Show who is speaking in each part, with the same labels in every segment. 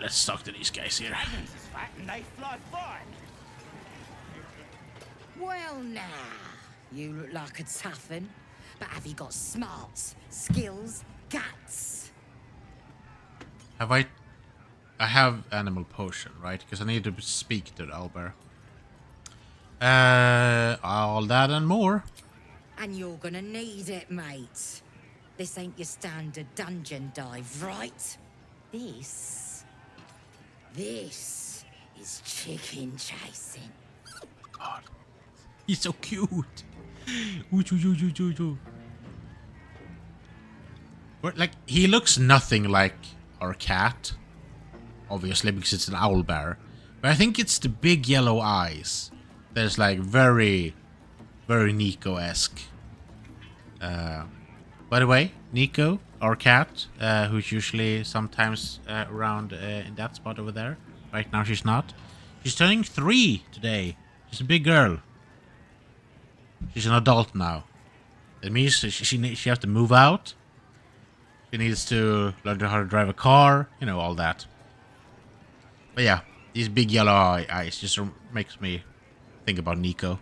Speaker 1: let's talk to these guys here.
Speaker 2: Well, now, you look like a tough un, but have you got smarts, skills, guts?
Speaker 1: Have I have animal potion, right? Because I need to speak to the owlbear. All that and more.
Speaker 2: And you're gonna need it, mate. This ain't your standard dungeon dive, right? This is chicken chasing.
Speaker 1: God, he's so cute. Ooh. But, like, he looks nothing like our cat, obviously, because it's an owlbear. But I think it's the big yellow eyes. There's like very, very Nico-esque. By the way, Nico, our cat, who's usually sometimes around in that spot over there. Right now she's not. She's turning 3 today. She's a big girl. She's an adult now. It means she has to move out. She needs to learn how to drive a car. You know, all that. But yeah, these big yellow eyes just makes me think about Nico.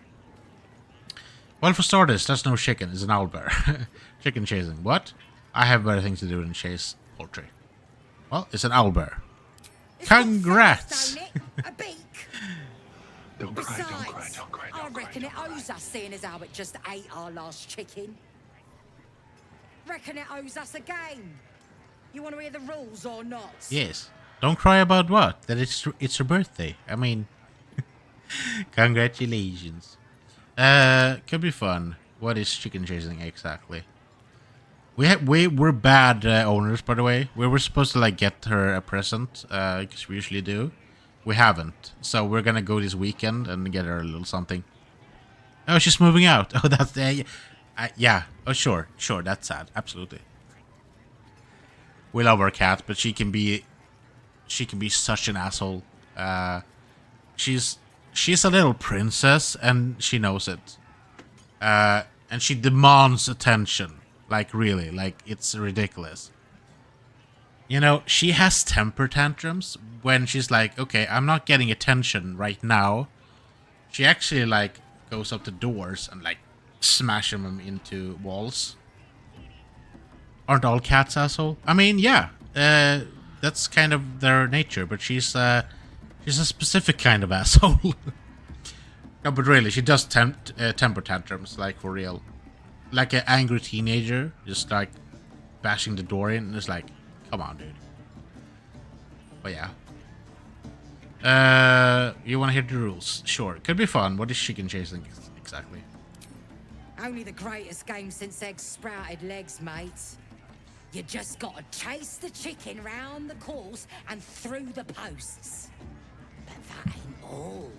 Speaker 1: Well, for starters, that's no chicken. It's an owlbear. Chicken chasing. What? I have better things to do than chase poultry. Well, it's an owlbear. Congrats!
Speaker 2: A beak.
Speaker 3: Don't cry, don't cry,
Speaker 2: Besides,
Speaker 3: don't cry,
Speaker 2: I
Speaker 3: don't cry.
Speaker 2: reckon it owes us, seeing as how it just ate our last chicken. Reckon it owes us a game. You want to hear the rules or not?
Speaker 1: Yes. Don't cry about what? That it's her birthday. I mean, congratulations. Could be fun. What is chicken chasing exactly? We're bad owners, by the way. We were supposed to like get her a present, because we usually do. We haven't, so we're gonna go this weekend and get her a little something. Oh, she's moving out. Oh, that's yeah. Oh, sure. That's sad. Absolutely. We love our cat, but she can be such an asshole. She's a little princess, and she knows it. And she demands attention. Like, really. Like, it's ridiculous. You know, she has temper tantrums when she's like, okay, I'm not getting attention right now. She actually, like, goes up to doors and, like, smash them into walls. Aren't all cats asshole? I mean, yeah. That's kind of their nature, but she's a specific kind of asshole. No, but really, she does temper tantrums, like, for real. Like an angry teenager, just, like, bashing the door in, and it's like, come on, dude. But yeah. You want to hear the rules? Sure. Could be fun. What is chicken chasing exactly?
Speaker 2: Only the greatest game since eggs sprouted legs, mate. You just gotta chase the chicken round the course and through the posts. But that ain't all.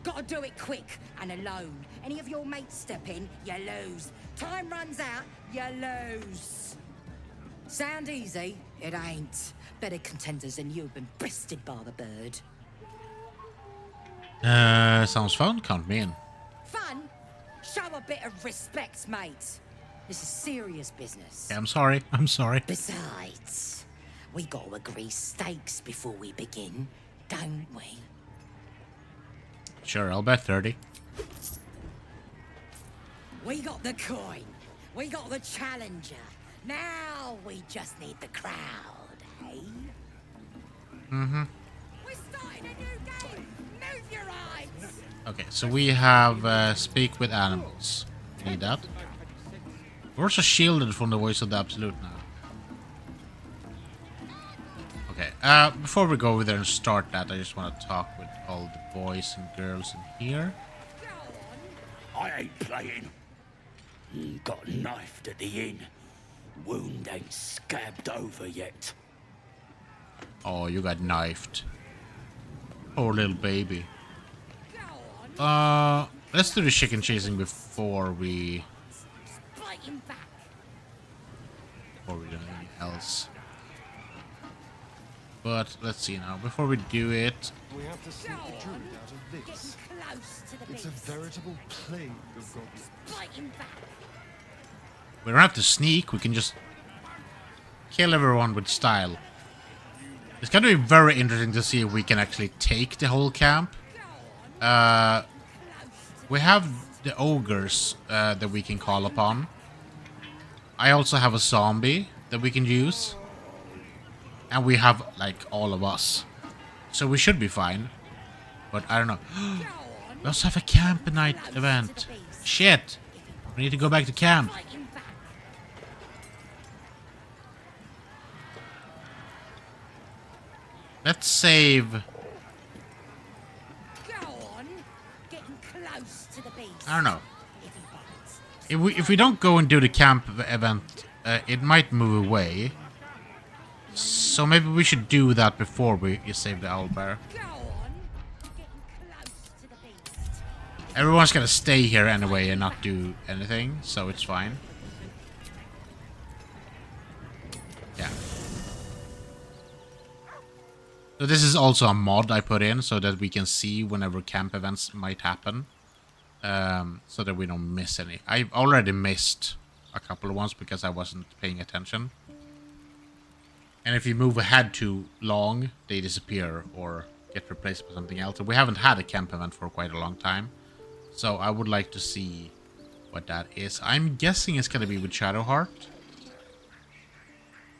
Speaker 2: Gotta do it quick and alone. Any of your mates step in, you lose. Time runs out, you lose. Sound easy? It ain't. Better contenders than you have been bested by the bird.
Speaker 1: Sounds fun. Count me in.
Speaker 2: Fun? Show a bit of respect, mate. This is serious business.
Speaker 1: Yeah, I'm sorry.
Speaker 2: Besides, we gotta agree stakes before we begin, don't we?
Speaker 1: Sure, I'll bet 30.
Speaker 2: We got the coin. We got the challenger. Now we just need the crowd, eh?
Speaker 1: Mm-hmm.
Speaker 2: We're starting a new game. Move your eyes.
Speaker 1: Okay, so we have speak with animals. Need that. We're also shielded from the voice of the absolute now. Okay, before we go over there and start that, I just want to talk with all the boys and girls in here.
Speaker 4: I ain't playing. Got knifed at the inn. Wound ain't scabbed over yet.
Speaker 1: Oh, you got knifed. Poor little baby. Let's do the chicken chasing before we do anything else. But let's see now. Before we do it,
Speaker 3: We have to sneak the druid out of this. It's a veritable plague of goblins.
Speaker 1: we don't have to sneak. We can just kill everyone with style. It's going to be very interesting to see if we can actually take the whole camp. We have the ogres that we can call upon. I also have a zombie that we can use. And we have, like, all of us. So we should be fine. But I don't know. We also have a camp night event. Shit! We need to go back to camp. Let's save. I don't know. If we don't go and do the camp event, it might move away. So maybe we should do that before we save the owlbear. Everyone's gonna stay here anyway and not do anything, so it's fine. Yeah. So this is also a mod I put in so that we can see whenever camp events might happen. So that we don't miss any. I've already missed a couple of ones because I wasn't paying attention. And if you move ahead too long, they disappear or get replaced by something else. And we haven't had a camp event for quite a long time. So I would like to see what that is. I'm guessing it's going to be with Shadowheart.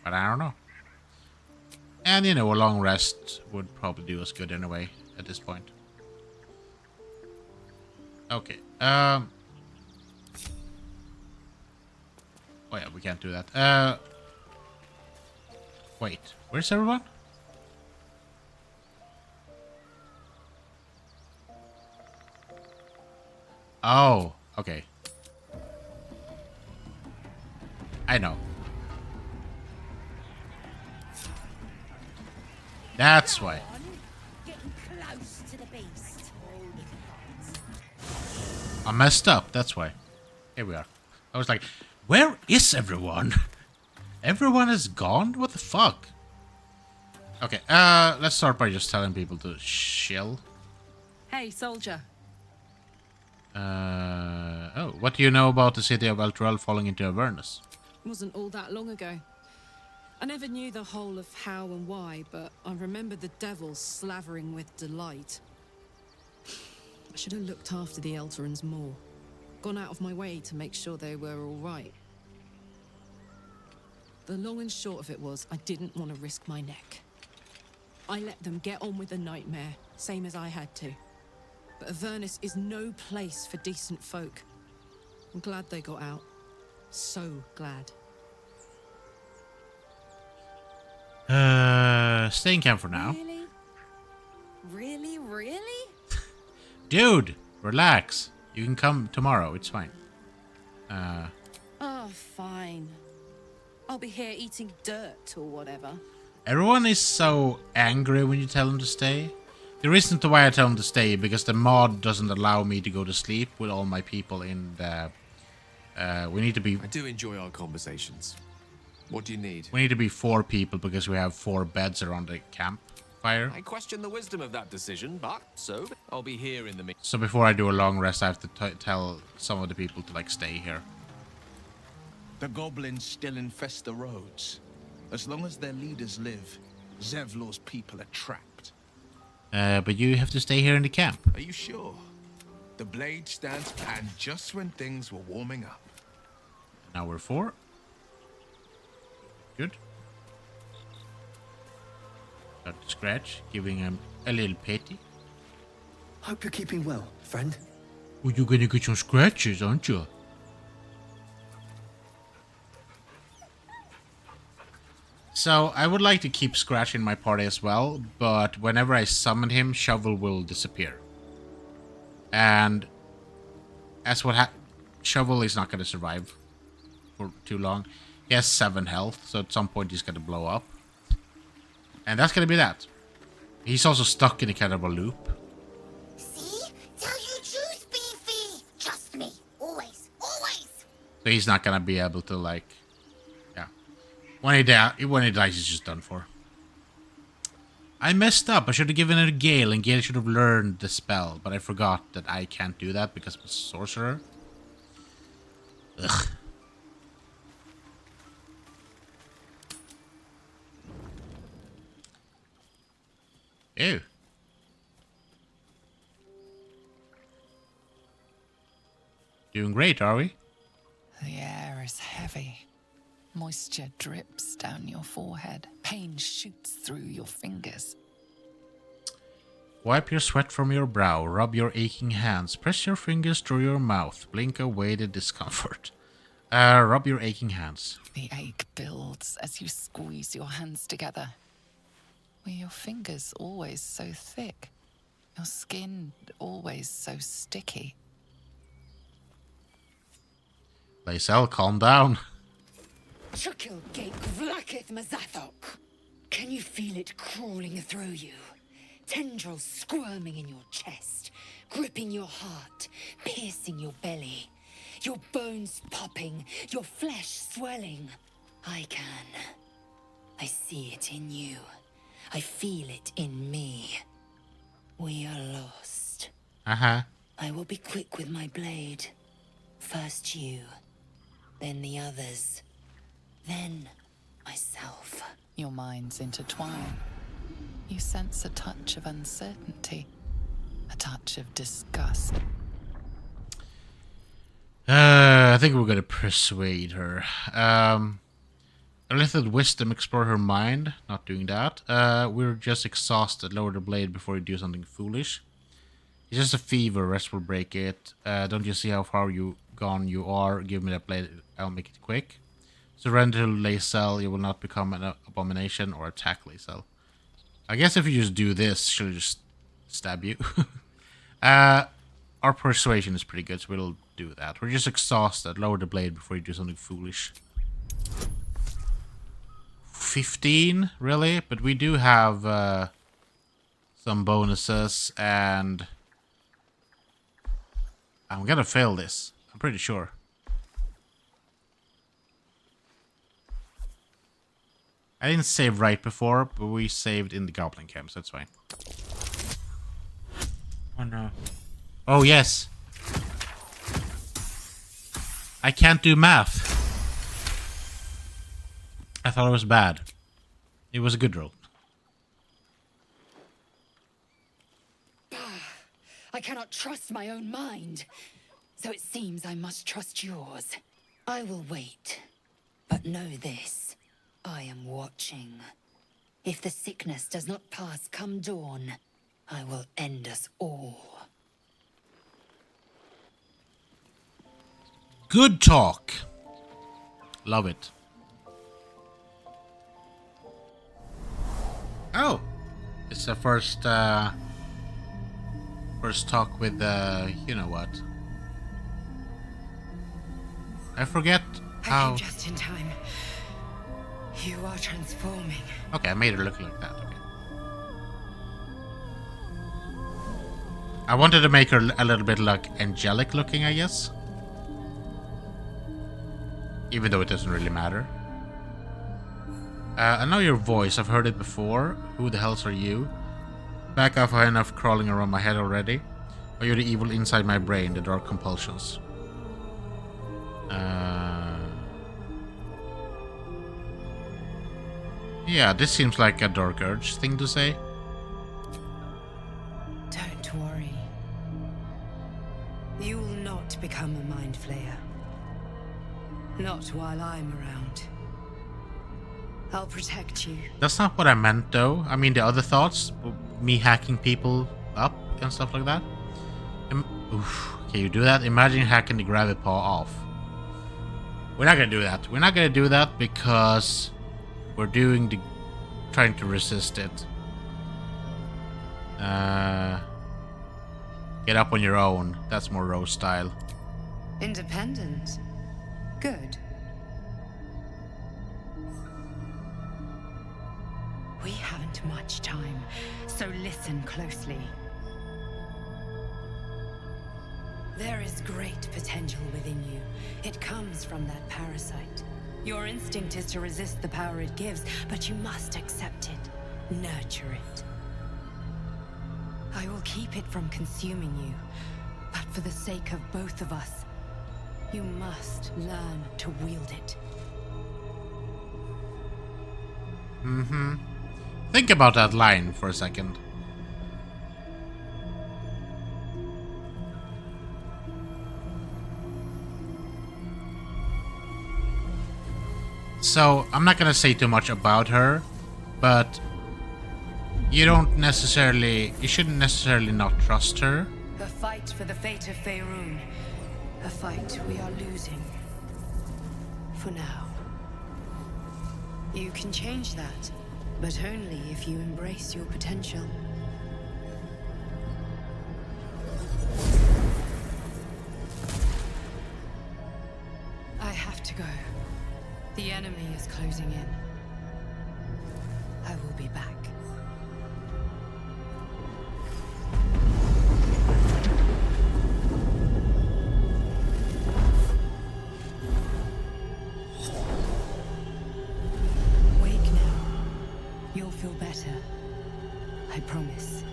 Speaker 1: But I don't know. And, you know, a long rest would probably do us good anyway at this point. Okay. Oh, yeah, we can't do that. Wait, where's everyone? Oh, okay. I know. That's why. I messed up, that's why. Here we are. I was like, where is everyone? Everyone is gone? What the fuck? Okay, let's start by just telling people to chill.
Speaker 5: Hey, soldier.
Speaker 1: Oh, what do you know about the city of Elturel falling into Avernus?
Speaker 5: Wasn't all that long ago. I never knew the whole of how and why, but I remember the devils slavering with delight. I should have looked after the Elturans more. Gone out of my way to make sure they were all right. The long and short of it was, I didn't want to risk my neck. I let them get on with the nightmare, same as I had to. But Avernus is no place for decent folk. I'm glad they got out. So glad.
Speaker 1: Stay in camp for now.
Speaker 5: Really? Really? Really?
Speaker 1: Dude, relax. You can come tomorrow, it's fine.
Speaker 5: Oh, fine. I'll be here eating dirt or whatever.
Speaker 1: Everyone is so angry when you tell them to stay. The reason why I tell them to stay is because the mod doesn't allow me to go to sleep with all my people in the... we need to be...
Speaker 6: I do enjoy our conversations. What do you need?
Speaker 1: We need to be 4 people because we have 4 beds around the campfire.
Speaker 6: I question the wisdom of that decision, but so I'll be here in the meantime.
Speaker 1: So before I do a long rest, I have to tell some of the people to, like, stay here.
Speaker 7: The goblins still infest the roads. As long as their leaders live, Zevlor's people are trapped.
Speaker 1: But you have to stay here in the camp.
Speaker 7: Are you sure? The blade stands and just when things were warming up.
Speaker 1: Now we're 4. Good. Start to scratch, giving him a little petty.
Speaker 8: Hope you're keeping well, friend.
Speaker 1: Well, you're gonna get some scratches, aren't you? So, I would like to keep Scratch in my party as well, but whenever I summon him, Shovel will disappear. And as what Shovel is not going to survive for too long. He has 7 health, so at some point he's going to blow up. And that's going to be that. He's also stuck in a kind of a loop.
Speaker 9: See? Tell you truth, Beefy! Trust me. Always. Always!
Speaker 1: So he's not going to be able to, like... When he dies, he's just done for. I messed up. I should have given it to Gale, and Gale should have learned the spell. But I forgot that I can't do that because I'm a sorcerer. Ugh. Ew. Doing great, are we?
Speaker 10: The air is heavy. Moisture drips down your forehead. Pain shoots through your fingers.
Speaker 1: Wipe your sweat from your brow, rub your aching hands, press your fingers through your mouth, blink away the discomfort. Rub your aching hands.
Speaker 10: The ache builds as you squeeze your hands together. Were your fingers always so thick? Your skin always so sticky?
Speaker 1: Lae'zel, calm down.
Speaker 2: Chukil gate vlakith mazathok. Can you feel it crawling through you? Tendrils squirming in your chest, gripping your heart, piercing your belly. Your bones popping, your flesh swelling. I can. I see it in you. I feel it in me. We are lost.
Speaker 1: Uh-huh.
Speaker 2: I will be quick with my blade. First you, then the others, then myself.
Speaker 10: Your minds intertwine. You sense a touch of uncertainty, a touch of disgust.
Speaker 1: I think we're gonna persuade her. A little wisdom, explore her mind. Not doing that. We're just exhausted. Lower the blade before you do something foolish. It's just a fever. Rest will break it. Don't you see how far you are? Give me that blade. I'll make it quick. Surrender to Lae'zel. You will not become an abomination or attack Lae'zel. I guess if you just do this, she'll just stab you. Our persuasion is pretty good, so we'll do that. We're just exhausted. Lower the blade before you do something foolish. 15, really? But we do have some bonuses, and I'm gonna fail this. I'm pretty sure. I didn't save right before, but we saved in the goblin camp, so that's fine. Oh no. Oh yes. I can't do math. I thought it was bad. It was a good roll.
Speaker 2: I cannot trust my own mind. So it seems I must trust yours. I will wait. But know this. I am watching. If the sickness does not pass come dawn, I will end us all.
Speaker 1: Good talk. Love it. Oh, it's the first talk with you know what? I forget how.
Speaker 2: I came just in time. You are transforming.
Speaker 1: Okay, I made her look like that. Okay. I wanted to make her a little bit like angelic looking, I guess. Even though it doesn't really matter. I know your voice. I've heard it before. Who the hells are you? Back off high enough crawling around my head already. Or you're the evil inside my brain, the dark compulsions. Yeah, this seems like a dark urge thing to say.
Speaker 2: Don't worry. You will not become a mind flayer. Not while I'm around. I'll protect you.
Speaker 1: That's not what I meant, though. I mean, the other thoughts, me hacking people up and stuff like that. Oof. Can you do that? Imagine hacking the gravity paw off. We're not gonna do that. We're not gonna do that because we're trying to resist it. Get up on your own. That's more Rose style.
Speaker 2: Independent. Good. We haven't much time, so listen closely. There is great potential within you. It comes from that parasite. Your instinct is to resist the power it gives, but you must accept it, nurture it. I will keep it from consuming you, but for the sake of both of us, you must learn to wield it.
Speaker 1: Think about that line for a second. So I'm not gonna say too much about her, but you shouldn't necessarily not trust her.
Speaker 11: The fight for the fate of Faerun. A fight we are losing. For now. You can change that, but only if you embrace your potential. I have to go. The enemy is closing in. I will be back. Wake now. You'll feel better. I promise.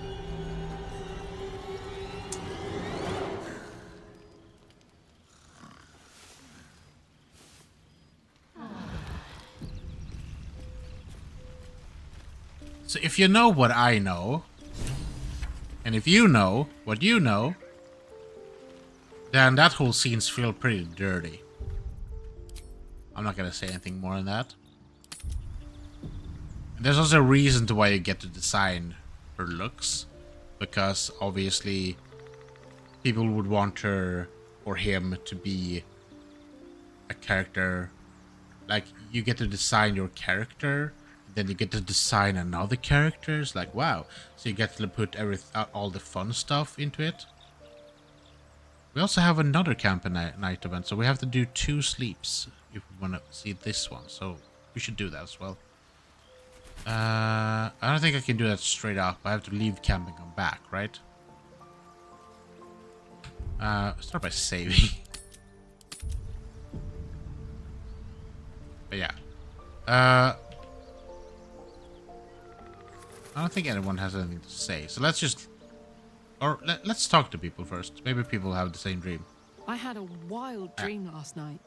Speaker 1: So if you know what I know, and if you know what you know, then that whole scene's feel pretty dirty. I'm not gonna say anything more than that. And there's also a reason to why you get to design her looks, because obviously people would want her or him to be a character. Like, you get to design your character, then you get to design another character. It's like, wow. So you get to put all the fun stuff into it. We also have another camp and night event, so we have to do 2 sleeps if we want to see this one. So we should do that as well. I don't think I can do that straight up. I have to leave camp and come back, right? Start by saving. But yeah. I don't think anyone has anything to say. So let's just... Or let's talk to people first. Maybe people have the same dream.
Speaker 5: I had a wild dream last night.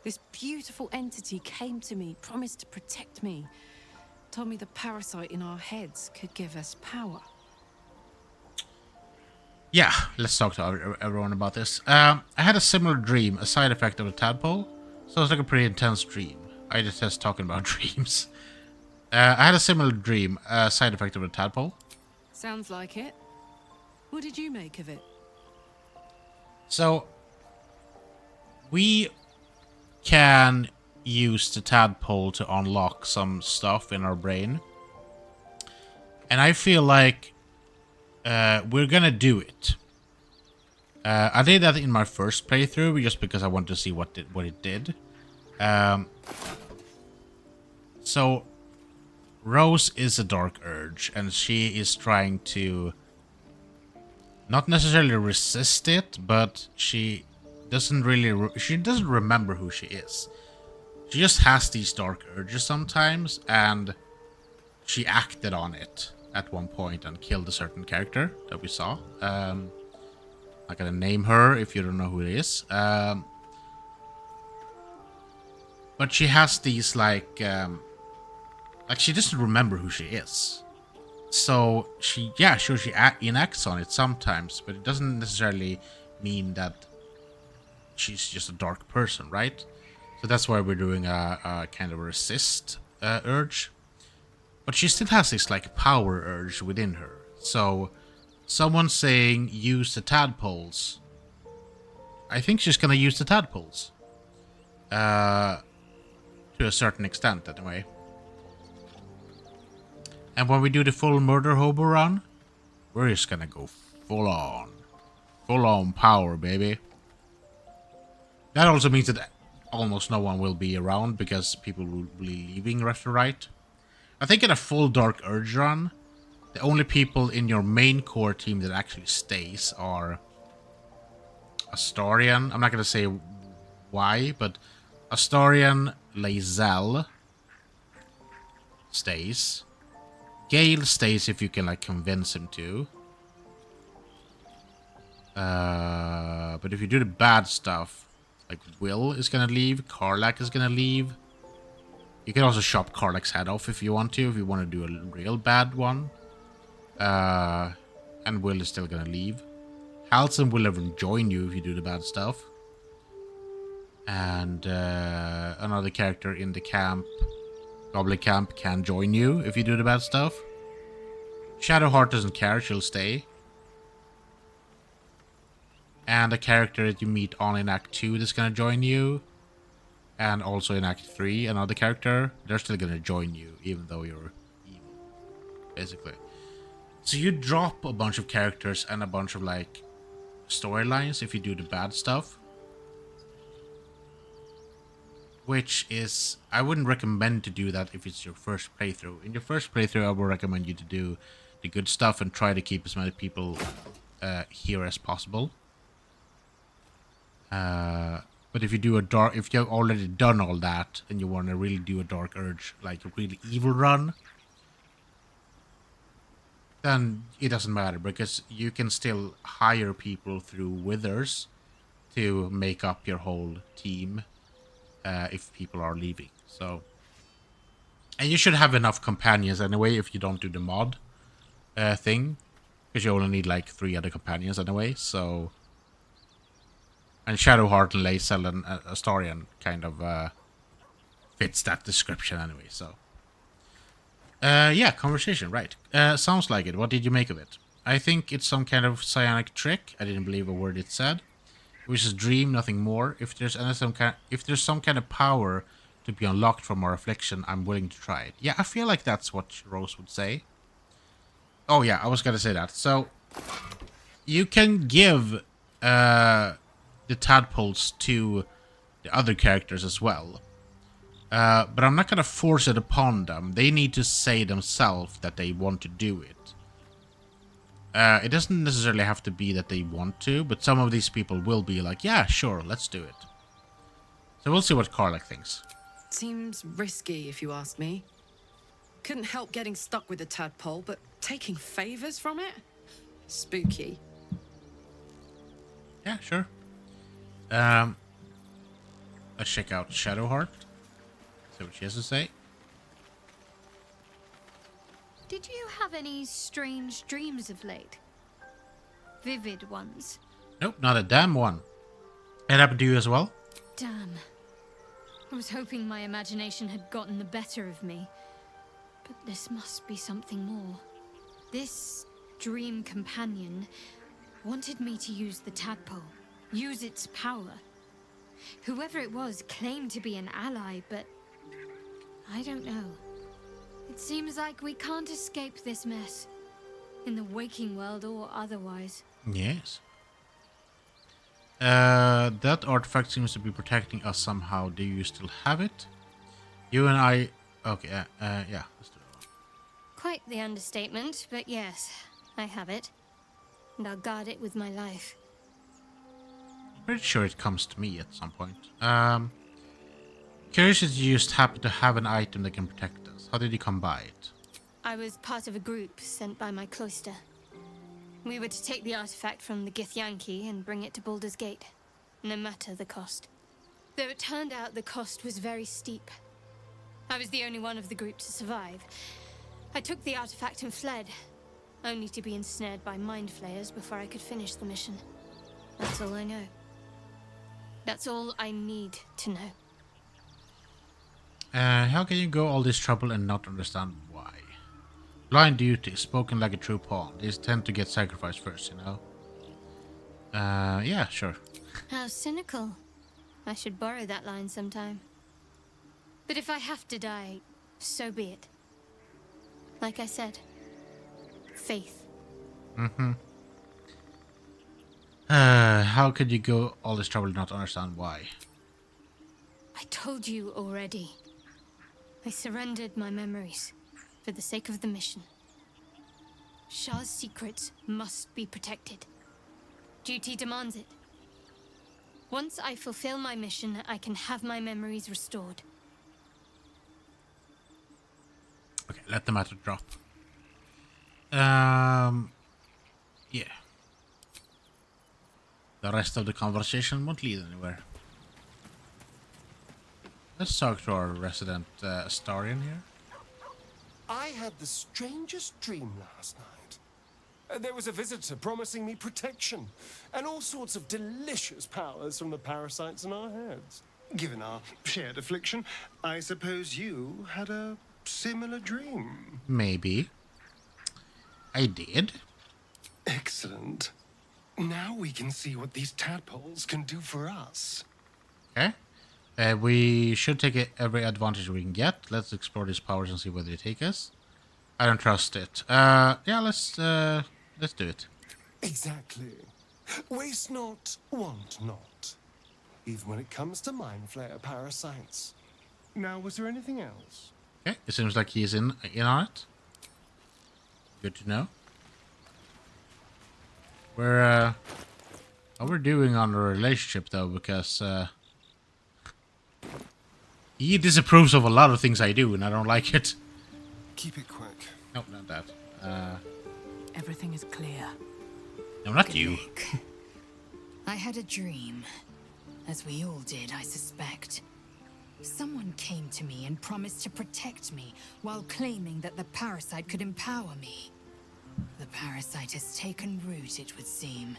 Speaker 5: This beautiful entity came to me, promised to protect me. Told me the parasite in our heads could give us power.
Speaker 1: Yeah, let's talk to everyone about this. I had a similar dream, a side effect of a tadpole. So it's like a pretty intense dream. I detest talking about dreams. I had a similar dream, a side effect of a tadpole.
Speaker 5: Sounds like it. What did you make of it?
Speaker 1: So, we can use the tadpole to unlock some stuff in our brain. And I feel like we're gonna do it. I did that in my first playthrough just because I wanted to see what it did. So Rose is a dark urge, and she is trying to not necessarily resist it, but she doesn't remember who she is. She just has these dark urges sometimes, and she acted on it at one point and killed a certain character that we saw. I'm not gonna name her if you don't know who it is. But she has these like she doesn't remember who she is. So she enacts on it sometimes, but it doesn't necessarily mean that she's just a dark person, right? So that's why we're doing a kind of a resist urge. But she still has this like power urge within her. So someone saying use the tadpoles. I think she's gonna use the tadpoles. To a certain extent, anyway. And when we do the full murder hobo run, we're just gonna go full on power, baby. That also means that almost no one will be around because people will be leaving left or right. I think in a full Dark Urge run, the only people in your main core team that actually stays are Astarion. I'm not gonna say why, but Astarion, Lae'zel stays. Gale stays if you can like convince him to. But if you do the bad stuff, like Will is gonna leave, Karlach is gonna leave. You can also chop Karlach's head off if you want to do a real bad one. And Will is still gonna leave. Halson will never join you if you do the bad stuff. And another character in the camp, Goblin Camp, can join you if you do the bad stuff. Shadowheart doesn't care, she'll stay. And a character that you meet on in Act 2 that's gonna join you. And also in Act 3, another character, they're still gonna join you, even though you're evil, basically. So you drop a bunch of characters and a bunch of, like, storylines if you do the bad stuff. Which is, I wouldn't recommend to do that if it's your first playthrough. In your first playthrough, I would recommend you to do the good stuff and try to keep as many people here as possible. But if you do if you've already done all that and you want to really do a Dark Urge, like a really evil run, then it doesn't matter, because you can still hire people through Withers to make up your whole team if people are leaving. So, and you should have enough companions anyway if you don't do the mod thing, because you only need like 3 other companions anyway. So, and Shadowheart and Lae'zel and Astarion kind of fits that description anyway. So, yeah, conversation, right? Sounds like it. What did you make of it? I think it's some kind of psionic trick. I didn't believe a word it said. Which is dream, nothing more. If there's some kind of power to be unlocked from our affliction, I'm willing to try it. Yeah, I feel like that's what Rose would say. Oh yeah, I was gonna say that. So you can give the tadpoles to the other characters as well. But I'm not gonna force it upon them. They need to say themselves that they want to do it. It doesn't necessarily have to be that they want to, but some of these people will be like, yeah, sure, let's do it. So we'll see what Karlach thinks.
Speaker 5: Seems risky, if you ask me. Couldn't help getting stuck with the tadpole, but taking favors from it? Spooky.
Speaker 1: Yeah, sure. Let's check out Shadowheart. See what she has to say.
Speaker 12: Did you have any strange dreams of late? Vivid ones?
Speaker 1: Nope, not a damn one. It happened to you as well?
Speaker 12: Damn. I was hoping my imagination had gotten the better of me. But this must be something more. This dream companion wanted me to use the tadpole, use its power. Whoever it was claimed to be an ally, but I don't know. It seems like we can't escape this mess, in the waking world or otherwise.
Speaker 1: Yes. That artifact seems to be protecting us somehow. Do you still have it? You and I... Okay, yeah, let's do it.
Speaker 12: Quite the understatement, but yes, I have it. And I'll guard it with my life.
Speaker 1: Pretty sure it comes to me at some point. Curious if you just happen to have an item that can protect us. How did you come by it?
Speaker 12: I was part of a group sent by my cloister. We were to take the artifact from the Githyanki and bring it to Baldur's Gate, no matter the cost. Though it turned out the cost was very steep. I was the only one of the group to survive. I took the artifact and fled, only to be ensnared by mind flayers before I could finish the mission. That's all I know. That's all I need to know.
Speaker 1: How can you go all this trouble and not understand why? Blind duty, spoken like a true pawn. These tend to get sacrificed first, you know? Yeah, sure.
Speaker 12: How cynical. I should borrow that line sometime. But if I have to die, so be it. Like I said, faith.
Speaker 1: Mm-hmm. How could you go all this trouble and not understand why?
Speaker 12: I told you already. I surrendered my memories for the sake of the mission. Shah's secrets must be protected. Duty demands it. Once I fulfill my mission, I can have my memories restored.
Speaker 1: Okay, let the matter drop. Yeah. The rest of the conversation won't lead anywhere. Let's talk to our resident Astarion here.
Speaker 13: I had the strangest dream last night. There was a visitor promising me protection and all sorts of delicious powers from the parasites in our heads. Given our shared affliction, I suppose you had a similar dream.
Speaker 1: Maybe. I did.
Speaker 13: Excellent. Now we can see what these tadpoles can do for us.
Speaker 1: Okay. We should take every advantage we can get. Let's explore these powers and see where they take us. I don't trust it. Yeah, let's do it.
Speaker 13: Exactly. Waste not, want not. Even when it comes to mind flayer parasites. Now, was there anything else?
Speaker 1: Okay, it seems like he's in on it. Good to know. How we're doing on the relationship though, because he disapproves of a lot of things I do, and I don't like it.
Speaker 13: Keep it quick.
Speaker 1: No, not that.
Speaker 11: Everything is clear.
Speaker 1: No, not you.
Speaker 2: I had a dream. As we all did, I suspect. Someone came to me and promised to protect me while claiming that the parasite could empower me. The parasite has taken root, it would seem.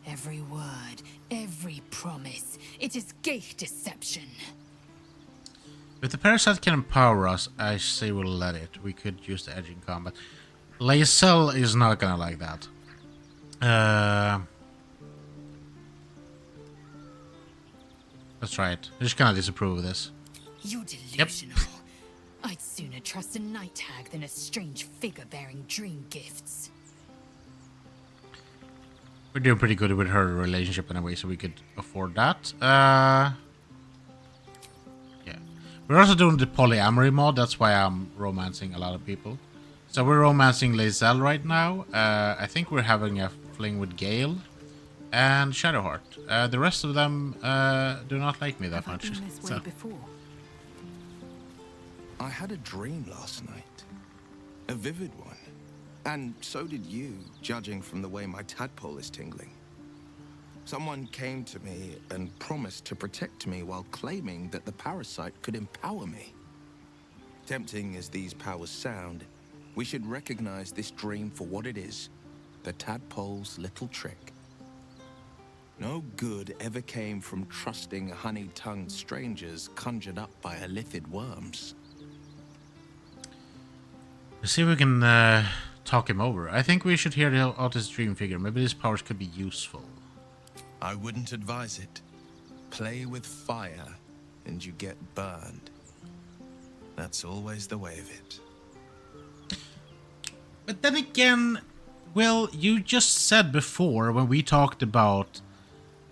Speaker 2: Every word, every promise, it is gate deception.
Speaker 1: If the parasite can empower us, I say we'll let it. We could use the edge in combat. Lae'zel is not gonna like that. Let's try it. I just kind of disapprove of this.
Speaker 2: You're delusional. Yep. I'd sooner trust a night hag than a strange figure bearing dream gifts.
Speaker 1: We're doing pretty good with her relationship anyway, so we could afford that. Yeah. We're also doing the polyamory mod, that's why I'm romancing a lot of people. So we're romancing Lae'zel right now. I think we're having a fling with Gale and Shadowheart. The rest of them do not like me that much. So.
Speaker 7: I had a dream last night. A vivid one. And so did you, judging from the way my tadpole is tingling. Someone came to me and promised to protect me while claiming that the parasite could empower me. Tempting as these powers sound, we should recognize this dream for what it is, the tadpole's little trick. No good ever came from trusting honey-tongued strangers conjured up by illithid worms.
Speaker 1: Let's see if we can talk him over. I think we should hear out his dream figure. Maybe these powers could be useful.
Speaker 7: I wouldn't advise it. Play with fire and you get burned. That's always the way of it.
Speaker 1: But then again, Will, you just said before when we talked about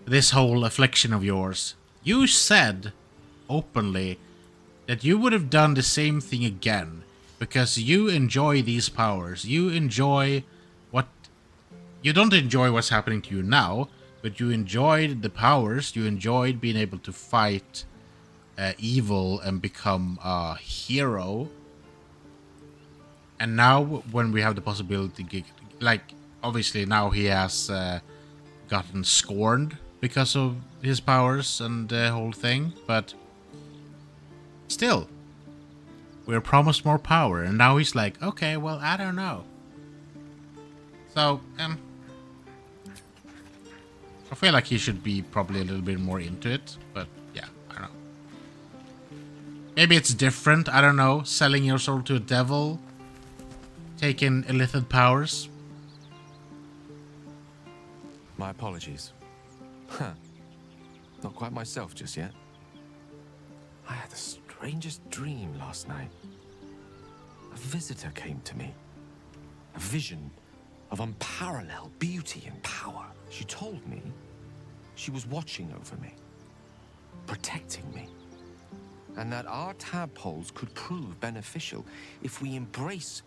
Speaker 1: this whole affliction of yours, you said openly that you would have done the same thing again because you enjoy these powers. You enjoy what... You don't enjoy what's happening to you now, but you enjoyed the powers. You enjoyed being able to fight evil and become a hero. And now, when we have the possibility, like, obviously now he has gotten scorned because of his powers and the whole thing, but still, we're promised more power, and now he's like, okay, well, I don't know. So, I feel like he should be probably a little bit more into it, but yeah, I don't know. Maybe it's different, I don't know, selling your soul to a devil, taking illithid powers.
Speaker 6: My apologies. Huh. Not quite myself just yet. I had the strangest dream last night. A visitor came to me. A vision of unparalleled beauty and power. She told me she was watching over me, protecting me, and that our tadpoles could prove beneficial if we embrace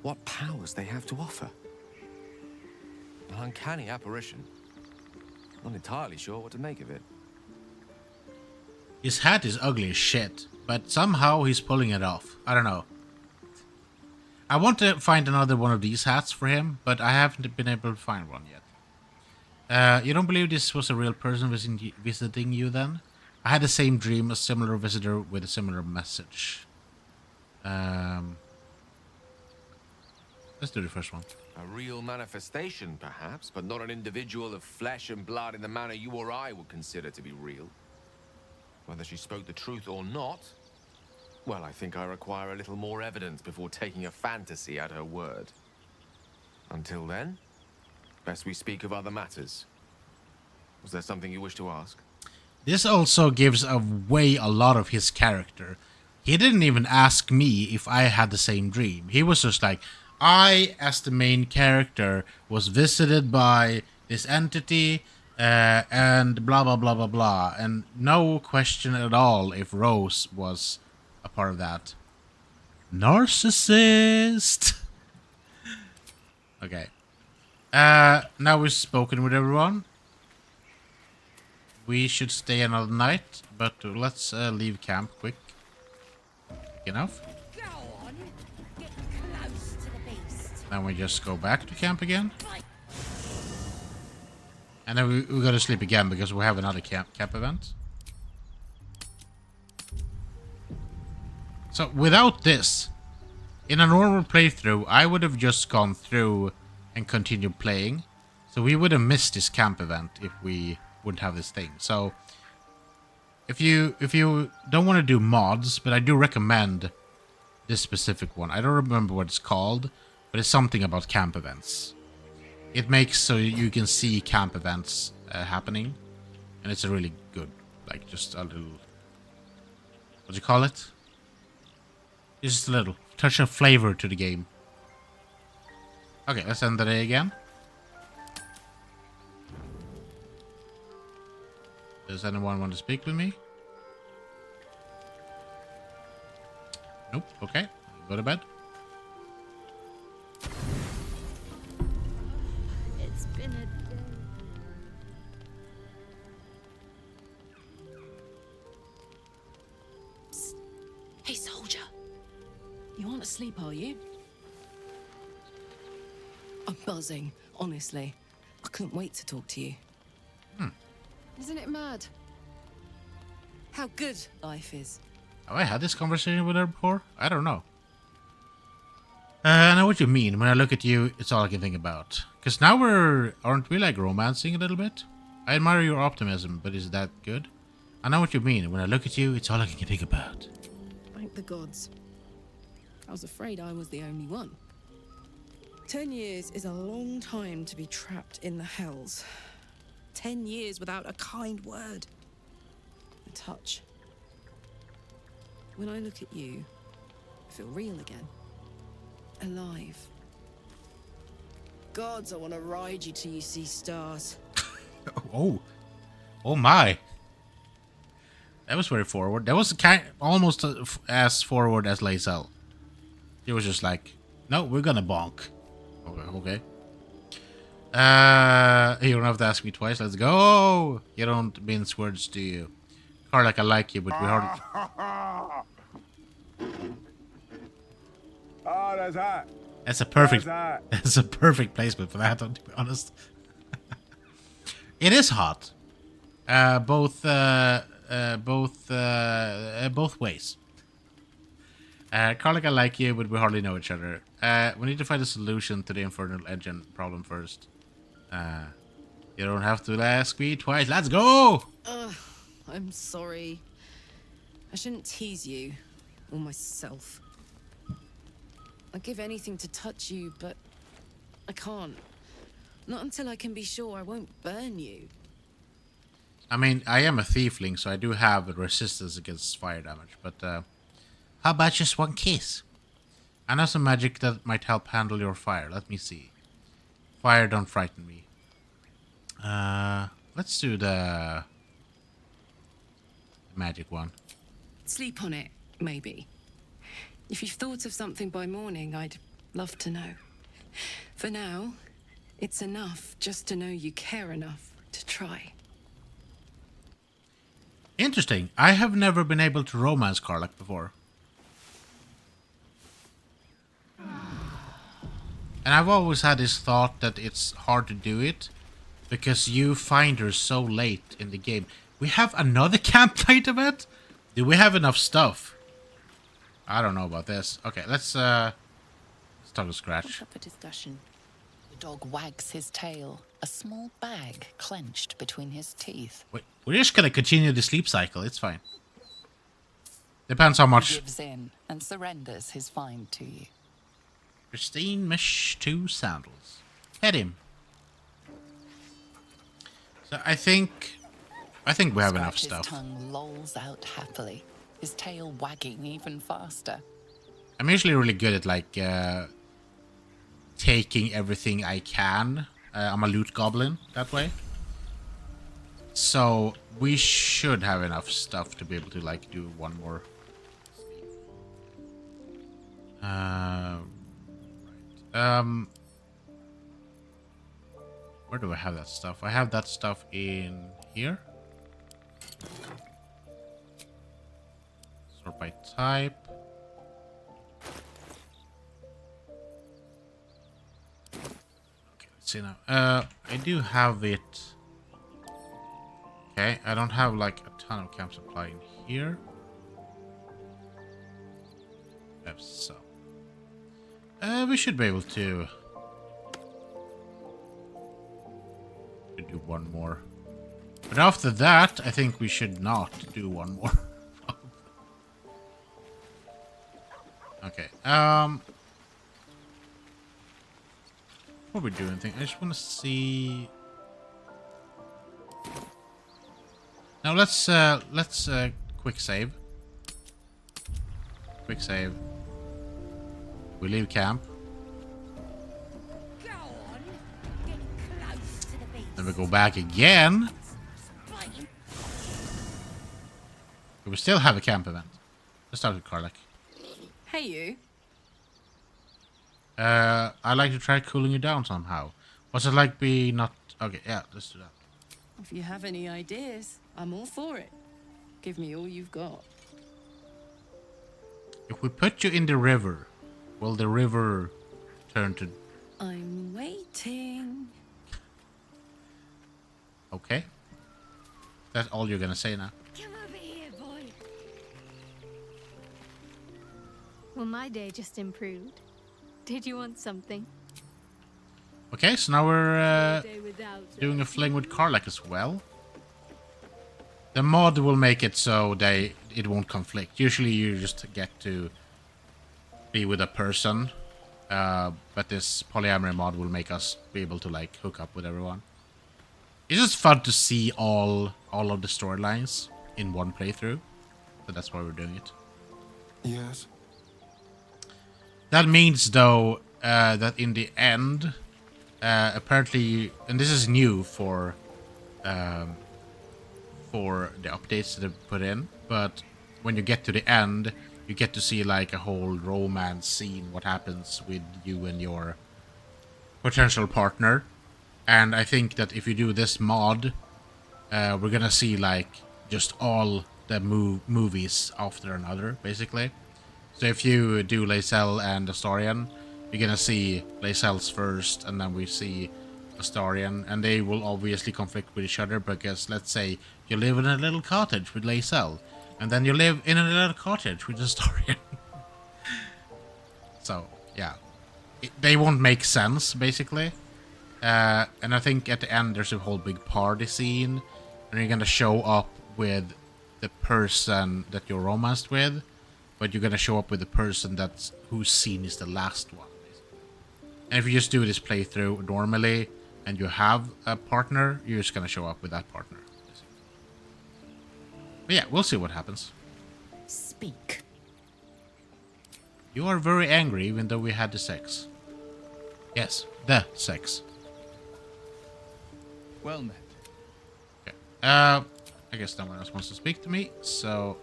Speaker 6: what powers they have to offer. An uncanny apparition. Not entirely sure what to make of it.
Speaker 1: His hat is ugly as shit, but somehow he's pulling it off. I don't know. I want to find another one of these hats for him, but I haven't been able to find one yet. You don't believe this was a real person visiting you then? I had the same dream, a similar visitor with a similar message. Let's do the first one.
Speaker 6: A real manifestation, perhaps, but not an individual of flesh and blood in the manner you or I would consider to be real. Whether she spoke the truth or not, well, I think I require a little more evidence before taking a fantasy at her word. Until then, best we speak of other matters. Was there something you wish to ask?
Speaker 1: This also gives away a lot of his character. He didn't even ask me if I had the same dream. He was just like, I, as the main character, was visited by this entity, and blah, blah, blah, blah, blah. And no question at all if Rose was a part of that. Narcissist! Okay. Now we've spoken with everyone. We should stay another night, but let's leave camp quick. Enough.
Speaker 2: Go on. Get close to the beast.
Speaker 1: Then we just go back to camp again. And then we go to sleep again because we have another camp event. So without this, in a normal playthrough, I would have just gone through and continued playing. So we would have missed this camp event if we wouldn't have this thing. So if you don't want to do mods, but I do recommend this specific one. I don't remember what it's called, but it's something about camp events. It makes so you can see camp events happening, and it's a really good, like, just a little, what do you call it? It's just a little touch of flavor to the game. Okay, let's end the day again. Does anyone want to speak with me? Nope. Okay. Go to bed.
Speaker 12: It's been a day.
Speaker 5: Psst. Hey, soldier. You aren't asleep, are you? I'm buzzing, honestly. I couldn't wait to talk to you. Isn't it mad? How good life is.
Speaker 1: Have I had this conversation with her before? I don't know. I know what you mean. When I look at you, it's all I can think about. Because now aren't we like romancing a little bit? I admire your optimism, but is that good? I know what you mean. When I look at you, it's all I can think about.
Speaker 5: Thank the gods. I was afraid I was the only one. 10 years is a long time to be trapped in the hells. 10 years without a kind word. A touch. When I look at you, I feel real again. Alive. Gods, I want to ride you till you see stars.
Speaker 1: Oh my. That was very forward. That was almost as forward as Lae'zel. He was just like, no, we're gonna bonk. Okay. You don't have to ask me twice. Let's go. You don't mince words, do you? Karlach, I like you, but we hardly.
Speaker 14: Oh, that's hot.
Speaker 1: That's a perfect.
Speaker 14: That's hot.
Speaker 1: That's a perfect placement for that, to be honest. It is hot. Both ways. Karlach, I like you, but we hardly know each other. We need to find a solution to the infernal engine problem first. You don't have to ask me twice. Let's go!
Speaker 5: I'm sorry. I shouldn't tease you. Or myself. I'd give anything to touch you, but I can't. Not until I can be sure I won't burn you.
Speaker 1: I mean, I am a tiefling, so I do have a resistance against fire damage, but how about just one kiss? I know some magic that might help handle your fire. Let me see. Fire don't frighten me. Let's do the magic one.
Speaker 5: Sleep on it, maybe. If you've thought of something by morning, I'd love to know. For now, it's enough just to know you care enough to try.
Speaker 1: Interesting. I have never been able to romance Karlach before. And I've always had this thought that it's hard to do it because you find her so late in the game. We have another campsite event? Do we have enough stuff? I don't know about this. Okay, let's talk to Scratch.
Speaker 10: What's up for discussion? The dog wags his tail, a small bag clenched between his teeth.
Speaker 1: Wait, we're just gonna continue the sleep cycle. It's fine. Depends how
Speaker 10: He
Speaker 1: much.
Speaker 10: gives in and surrenders his find to you.
Speaker 1: Pristine mesh 2 sandals. Pet him. So I think we have enough
Speaker 10: Scratch's
Speaker 1: stuff.
Speaker 10: tongue lolls out happily, his tail wagging even faster.
Speaker 1: I'm usually really good at like taking everything I can. I'm a loot goblin that way. So we should have enough stuff to be able to like do one more. Right. Where do I have that stuff? I have that stuff in here. Sort by type. Okay, let's see now. I do have it. Okay, I don't have like a ton of camp supply in here. I have some. We should be able to do one more. But after that, I think we should not do one more. Okay. Before we do anything, I just want to see. Now let's quick save. Quick save. We leave camp.
Speaker 2: Go on. Get close to the beast.
Speaker 1: Then we go back again. We still have a camp event. Let's start with Karlak.
Speaker 5: Hey, you.
Speaker 1: I'd like to try cooling you down somehow. What's it like be not... Okay, yeah, let's do that.
Speaker 5: If you have any ideas, I'm all for it. Give me all you've got.
Speaker 1: If we put you in the river, will the river turn to...
Speaker 5: I'm waiting.
Speaker 1: Okay. That's all you're gonna say now.
Speaker 12: Come over here, boy. Well, my day just improved. Did you want something?
Speaker 1: Okay, so now we're doing a fling with Karlak as well. The mod will make it so it won't conflict. Usually you just get to be with a person, but this polyamory mod will make us be able to like hook up with everyone. It's just fun to see all of the storylines in one playthrough, so that's why we're doing it.
Speaker 13: Yes.
Speaker 1: That means though that in the end, apparently, and this is new for the updates that they put in, but when you get to the end, you get to see like a whole romance scene, what happens with you and your potential partner. And I think that if you do this mod, we're gonna see like just all the movies after another, basically. So if you do Lae'zel and Astarion, you're gonna see Lae'zel's first, and then we see Astarion, and they will obviously conflict with each other because let's say you live in a little cottage with Lae'zel, and then you live in a little cottage with Astarion. So yeah, they won't make sense basically. And I think at the end there's a whole big party scene, and you're gonna show up with the person that you're romanced with, but you're gonna show up with the person whose scene is the last one. And if you just do this playthrough normally and you have a partner, you're just gonna show up with that partner. But yeah, we'll see what happens.
Speaker 2: Speak.
Speaker 1: You are very angry even though we had the sex. Yes, the sex.
Speaker 3: Well met.
Speaker 1: Okay. I guess no one else wants to speak to me, so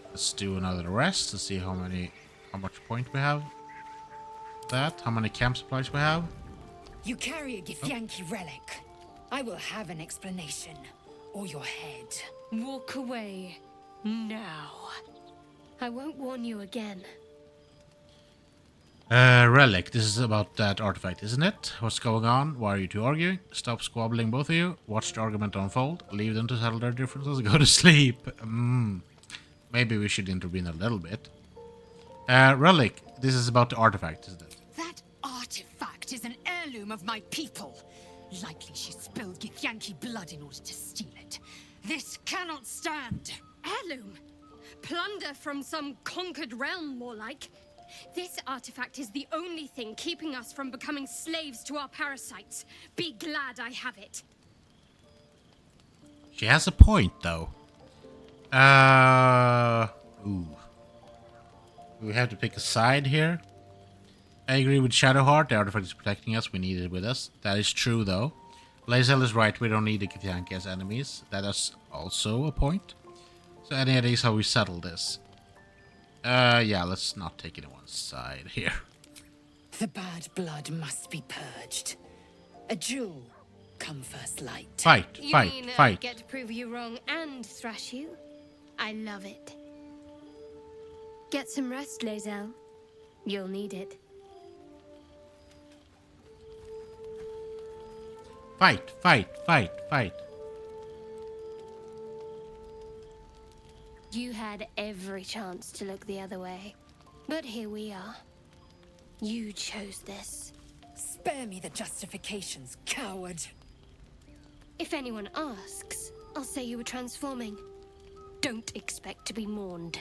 Speaker 1: let's do another rest to see how much point we have. How many camp supplies we have.
Speaker 2: You carry a Githyanki relic. I will have an explanation, or your head.
Speaker 12: Walk away. Now. I won't warn you again.
Speaker 1: Relic, this is about that artifact, isn't it? What's going on? Why are you two arguing? Stop squabbling, both of you. Watch the argument unfold. Leave them to settle their differences. Go to sleep. Maybe we should intervene a little bit. Relic, this is about the artifact, isn't it?
Speaker 2: That artifact is an heirloom of my people. Likely she spilled Githyanki blood in order to steal it. This cannot stand.
Speaker 12: Heirloom? Plunder from some conquered realm, more like. This artifact is the only thing keeping us from becoming slaves to our parasites. Be glad I have it.
Speaker 1: She has a point, though. Ooh. We have to pick a side here. I agree with Shadowheart. The artifact is protecting us. We need it with us. That is true, though. Lae'zel is right. We don't need the Githyanki as enemies. That is also a point. So any ideas how we settle this? Yeah, let's not take anyone's side here.
Speaker 2: The bad blood must be purged. A jewel come first light.
Speaker 1: Fight,
Speaker 12: You
Speaker 1: fight,
Speaker 12: mean,
Speaker 1: fight.
Speaker 12: get to prove you wrong and thrash you? I love it. Get some rest, Lae'zel. You'll need it.
Speaker 1: Fight, fight, fight, fight.
Speaker 12: You had every chance to look the other way. But here we are. You chose this.
Speaker 2: Spare me the justifications, coward.
Speaker 12: If anyone asks, I'll say you were transforming. Don't expect to be mourned.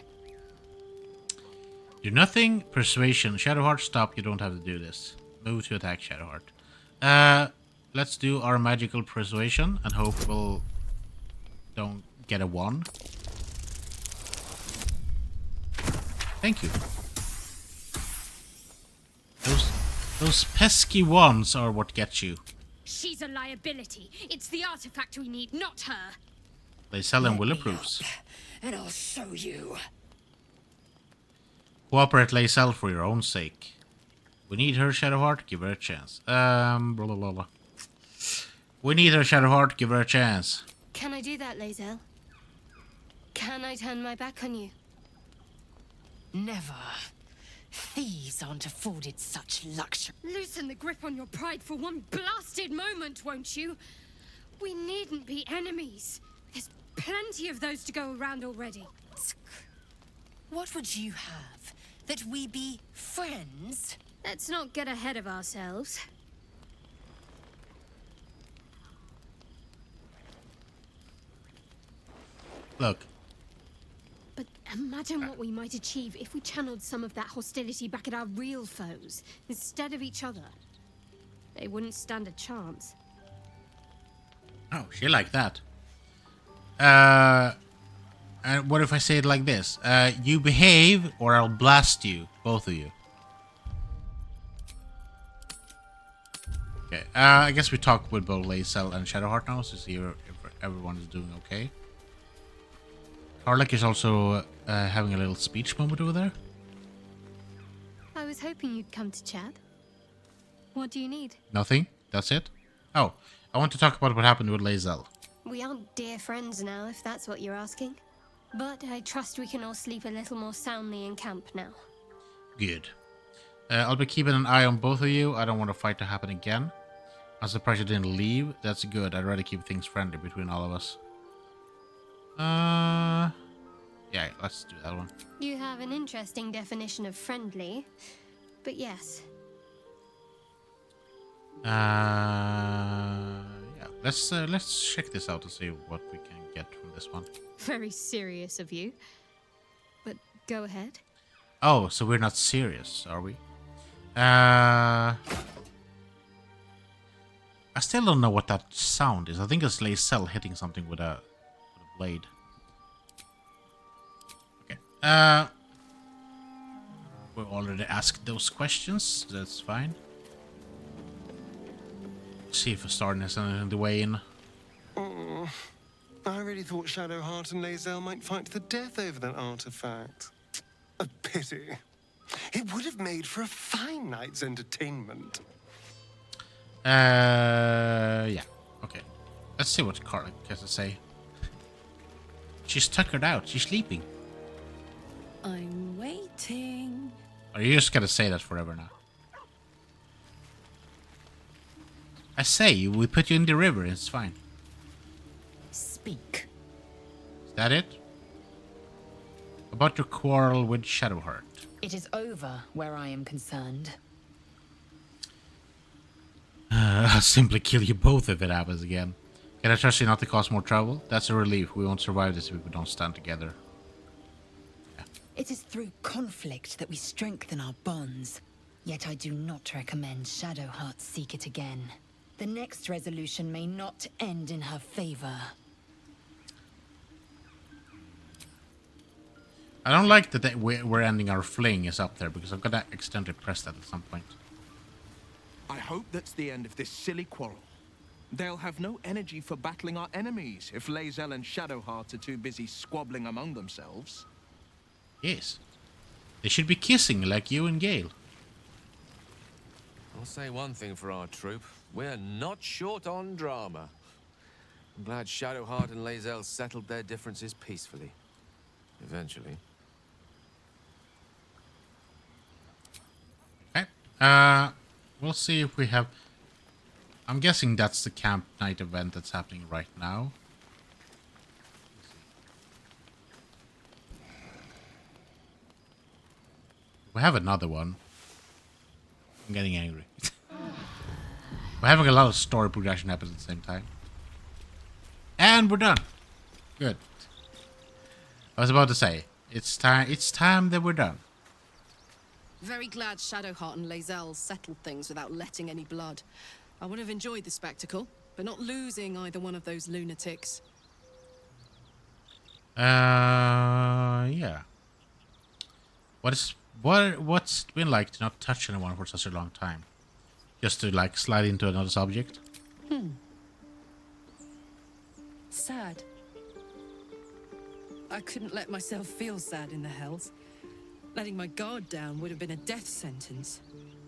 Speaker 1: Do nothing. Persuasion. Shadowheart, stop. You don't have to do this. Move to attack Shadowheart. Let's do our magical persuasion and hope we'll don't get a 1. Thank you. Those pesky ones are what get you.
Speaker 12: She's a liability. It's the artifact we need, not her.
Speaker 1: Lae'zel and Will approves.
Speaker 2: And I'll show you.
Speaker 1: Cooperate, Lae'zel, for your own sake. We need her, Shadowheart. Give her a chance. Blah, blah, blah, blah. We need her, Shadowheart. Give her a chance.
Speaker 12: Can I do that, Lae'zel? Can I turn my back on you?
Speaker 2: Never. Thieves aren't afforded such luxury.
Speaker 12: Loosen the grip on your pride for one blasted moment, won't you? We needn't be enemies. There's plenty of those to go around already.
Speaker 2: What would you have? That we be friends?
Speaker 12: Let's not get ahead of ourselves.
Speaker 1: Look.
Speaker 12: But imagine what we might achieve if we channeled some of that hostility back at our real foes, instead of each other. They wouldn't stand a chance.
Speaker 1: Oh, she like that. And what if I say it like this? You behave or I'll blast you. Both of you. Okay, I guess we talk with both Lae'zel and Shadowheart now to see if everyone is doing okay. Harlech is also having a little speech moment over there.
Speaker 12: I was hoping you'd come to chat. What do you need?
Speaker 1: Nothing. That's it. Oh, I want to talk about what happened with Lae'zel.
Speaker 12: We aren't dear friends now, if that's what you're asking. But I trust we can all sleep a little more soundly in camp now.
Speaker 1: Good. I'll be keeping an eye on both of you. I don't want a fight to happen again. I'm surprised you didn't leave. That's good. I'd rather keep things friendly between all of us. Yeah, let's do that one.
Speaker 12: You have an interesting definition of friendly, but yes.
Speaker 1: Yeah. Let's check this out and see what we can get from this one.
Speaker 12: Very serious of you. But go ahead.
Speaker 1: Oh, so we're not serious, are we? I still don't know what that sound is. I think it's Lae'zel hitting something with a blade. Okay. We already asked those questions. So that's fine. See if a starting is in the way in.
Speaker 13: Oh, I really thought Shadowheart and Lae'zel might fight to the death over that artifact. A pity. It would have made for a fine night's entertainment.
Speaker 1: Yeah. Okay. Let's see what Karlach has to say. She's tuckered out. She's sleeping.
Speaker 2: I'm waiting.
Speaker 1: Are you just gonna say that forever now? I say, we put you in the river. It's fine.
Speaker 2: Speak.
Speaker 1: Is that it? About your quarrel with Shadowheart.
Speaker 2: It is over where I am concerned.
Speaker 1: I'll simply kill you both if it happens again. Can I trust you not to cause more trouble? That's a relief. We won't survive this if we don't stand together.
Speaker 2: It is through conflict that we strengthen our bonds. Yet I do not recommend Shadowheart seek it again. The next resolution may not end in her favor.
Speaker 1: I don't like that we're ending our fling is up there, because I've got to accidentally press that at some point.
Speaker 7: I hope that's the end of this silly quarrel. They'll have no energy for battling our enemies if Lae'zel and Shadowheart are too busy squabbling among themselves.
Speaker 1: Yes. They should be kissing like you and Gale.
Speaker 6: I'll say one thing for our troop. We're not short on drama. I'm glad Shadowheart and Lae'zel settled their differences peacefully. Eventually.
Speaker 1: Okay. We'll see if we have... I'm guessing that's the camp night event that's happening right now. We have another one. I'm getting angry. We're having a lot of story progression happen at the same time. And we're done. Good. I was about to say, it's time that we're done.
Speaker 5: Very glad Shadowheart and Lae'zel settled things without letting any blood. I would have enjoyed the spectacle, but not losing either one of those lunatics.
Speaker 1: Yeah. What's it been like to not touch anyone for such a long time? Just to, like, slide into another subject?
Speaker 5: Sad. I couldn't let myself feel sad in the Hells. Letting my guard down would have been a death sentence.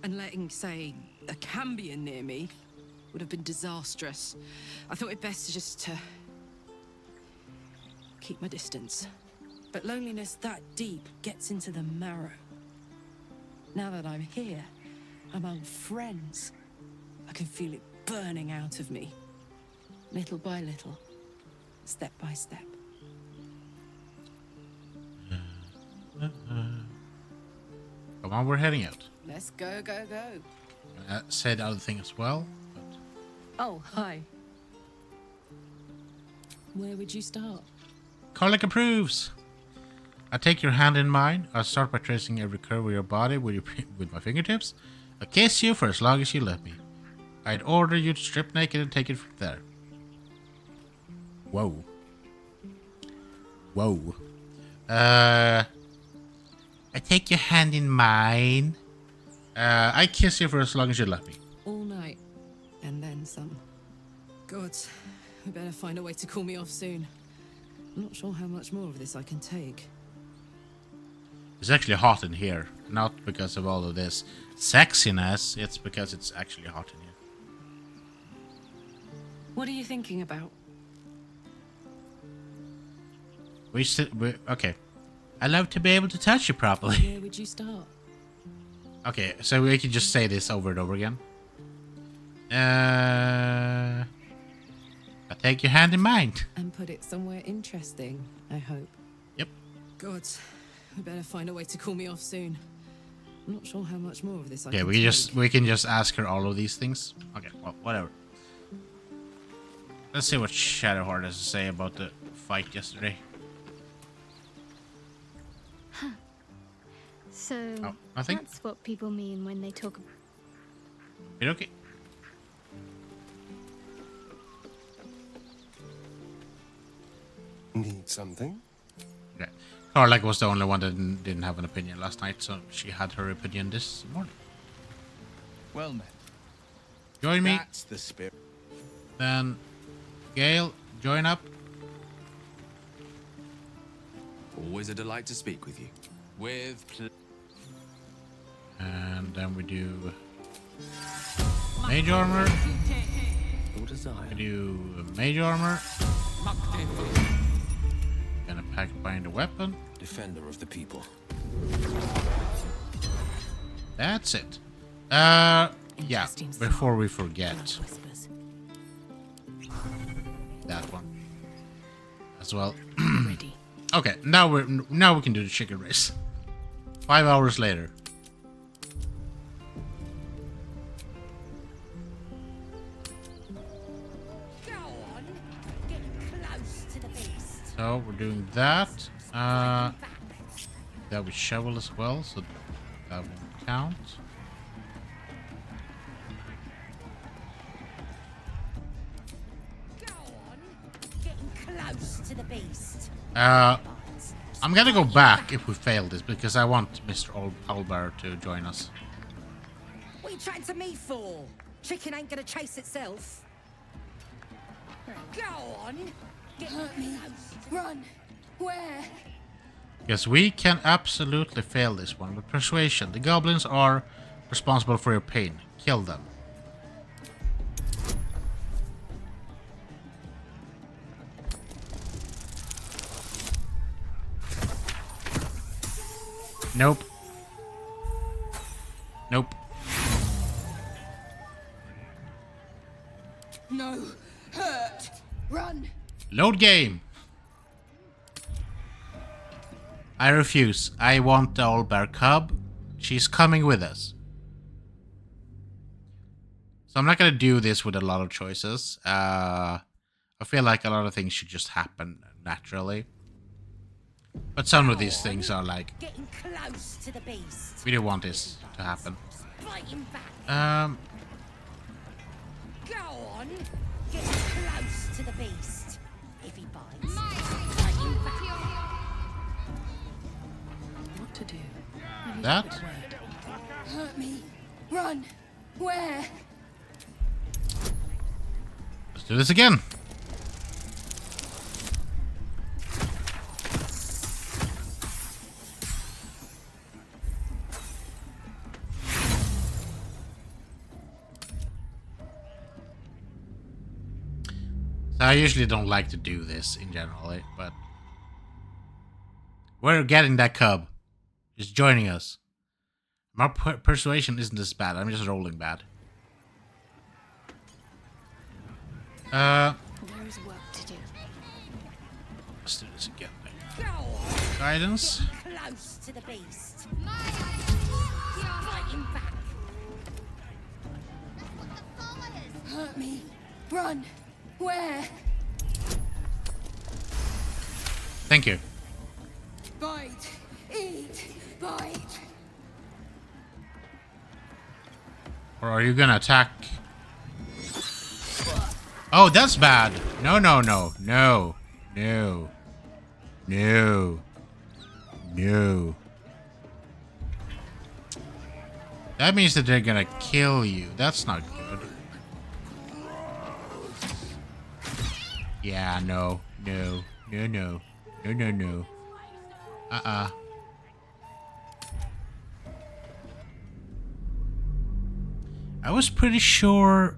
Speaker 5: And letting, say, a Cambion near me would have been disastrous. I thought it best to keep my distance. But loneliness that deep gets into the marrow. Now that I'm here, among friends, I can feel it burning out of me. Little by little, step by step.
Speaker 1: Come on, we're heading out.
Speaker 5: Let's go, go, go.
Speaker 1: I said other thing as well. But...
Speaker 5: Oh, hi. Where would you start?
Speaker 1: Karlach approves. I take your hand in mine. I'll start by tracing every curve of your body with my fingertips. I'll kiss you for as long as you let me. I'd order you to strip naked and take it from there. Whoa. Whoa. I take your hand in mine. I kiss you for as long as you let me.
Speaker 5: All night. And then some. God, we better find a way to cool me off soon. I'm not sure how much more of this I can take.
Speaker 1: It's actually hot in here. Not because of all of this sexiness. It's because it's actually hot in here.
Speaker 5: What are you thinking about?
Speaker 1: Okay. I love to be able to touch you properly.
Speaker 5: Where would you start?
Speaker 1: Okay, so we can just say this over and over again. I take your hand in mine.
Speaker 5: And put it somewhere interesting, I hope.
Speaker 1: Yep.
Speaker 5: God, we better find a way to cool me off soon. I'm not sure how much more of this I
Speaker 1: Yeah,
Speaker 5: can
Speaker 1: we can just ask her all of these things. Okay, well, whatever. Let's see what Shadowheart has to say about the fight yesterday.
Speaker 12: So
Speaker 1: nothing?
Speaker 12: that's what people mean when they talk about...
Speaker 1: Okay.
Speaker 13: Need something?
Speaker 1: Okay. Karlach was the only one that didn't have an opinion last night, so she had her opinion this morning.
Speaker 7: Well met.
Speaker 1: Join me.
Speaker 7: That's the spirit.
Speaker 1: Then, Gale, join up.
Speaker 6: Always a delight to speak with you.
Speaker 1: And then we do mage armor. We do mage armor. And a pact bind a weapon.
Speaker 6: Defender of the people.
Speaker 1: That's it. Yeah, before we forget. That one. As well. Okay, now we can do the chicken race. 5 hours later.
Speaker 2: Go on, get close to the beast.
Speaker 1: So we're doing that. that with shovel as well, so that won't count.
Speaker 2: Go on, getting close to the beast.
Speaker 1: I'm gonna go back if we fail this, because I want Mr. Owlbear to join us.
Speaker 2: What are you chatting to me for? Chicken ain't gonna chase itself. Go on,
Speaker 11: Hurt me. Run. Where?
Speaker 1: Yes, we can absolutely fail this one with persuasion. The goblins are responsible for your pain. Kill them. Nope. Nope.
Speaker 11: No. Hurt. Run.
Speaker 1: Load game. I refuse. I want the Owlbear cub. She's coming with us. So I'm not gonna do this with a lot of choices. I feel like a lot of things should just happen naturally. But some of these things are like,
Speaker 2: getting close to the beast.
Speaker 1: we don't want this to happen.
Speaker 2: Fight him back. Go on, getting close to the beast. If he bites, fight him back.
Speaker 11: What to do?
Speaker 1: That?
Speaker 11: Hurt me. Run. Where?
Speaker 1: Let's do this again. I usually don't like to do this in general, but we're getting that cub. He's joining us. My persuasion isn't this bad. I'm just rolling bad.
Speaker 11: There is work to do.
Speaker 1: Let's do this again.
Speaker 2: Go on,
Speaker 1: Guidance.
Speaker 2: getting close to the beast. Fight him back.
Speaker 11: Hurt me. Run. Where?
Speaker 1: Thank you.
Speaker 11: Bite. Eat. Bite.
Speaker 1: Or are you gonna attack? Oh, that's bad. No, no, no, no, no, no, no. That means that they're gonna kill you. That's not good. Yeah, no, no, no, no, no, no, no. I was pretty sure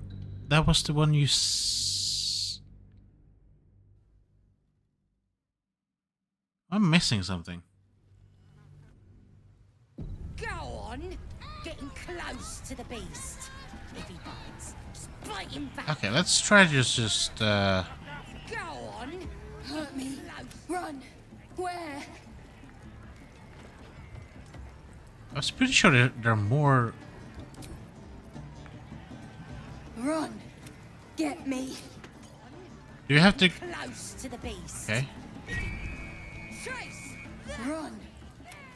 Speaker 1: that was the one you I'm missing something.
Speaker 2: Go on, getting close to the beast. If he bites, just bite him back.
Speaker 1: Okay, let's try to just
Speaker 2: Go on,
Speaker 11: Hurt me. Run. Where?
Speaker 1: I was pretty sure there are more.
Speaker 11: Run. Get me.
Speaker 1: Do you have to?
Speaker 2: close to the beast.
Speaker 1: Okay.
Speaker 2: Chase.
Speaker 11: Run.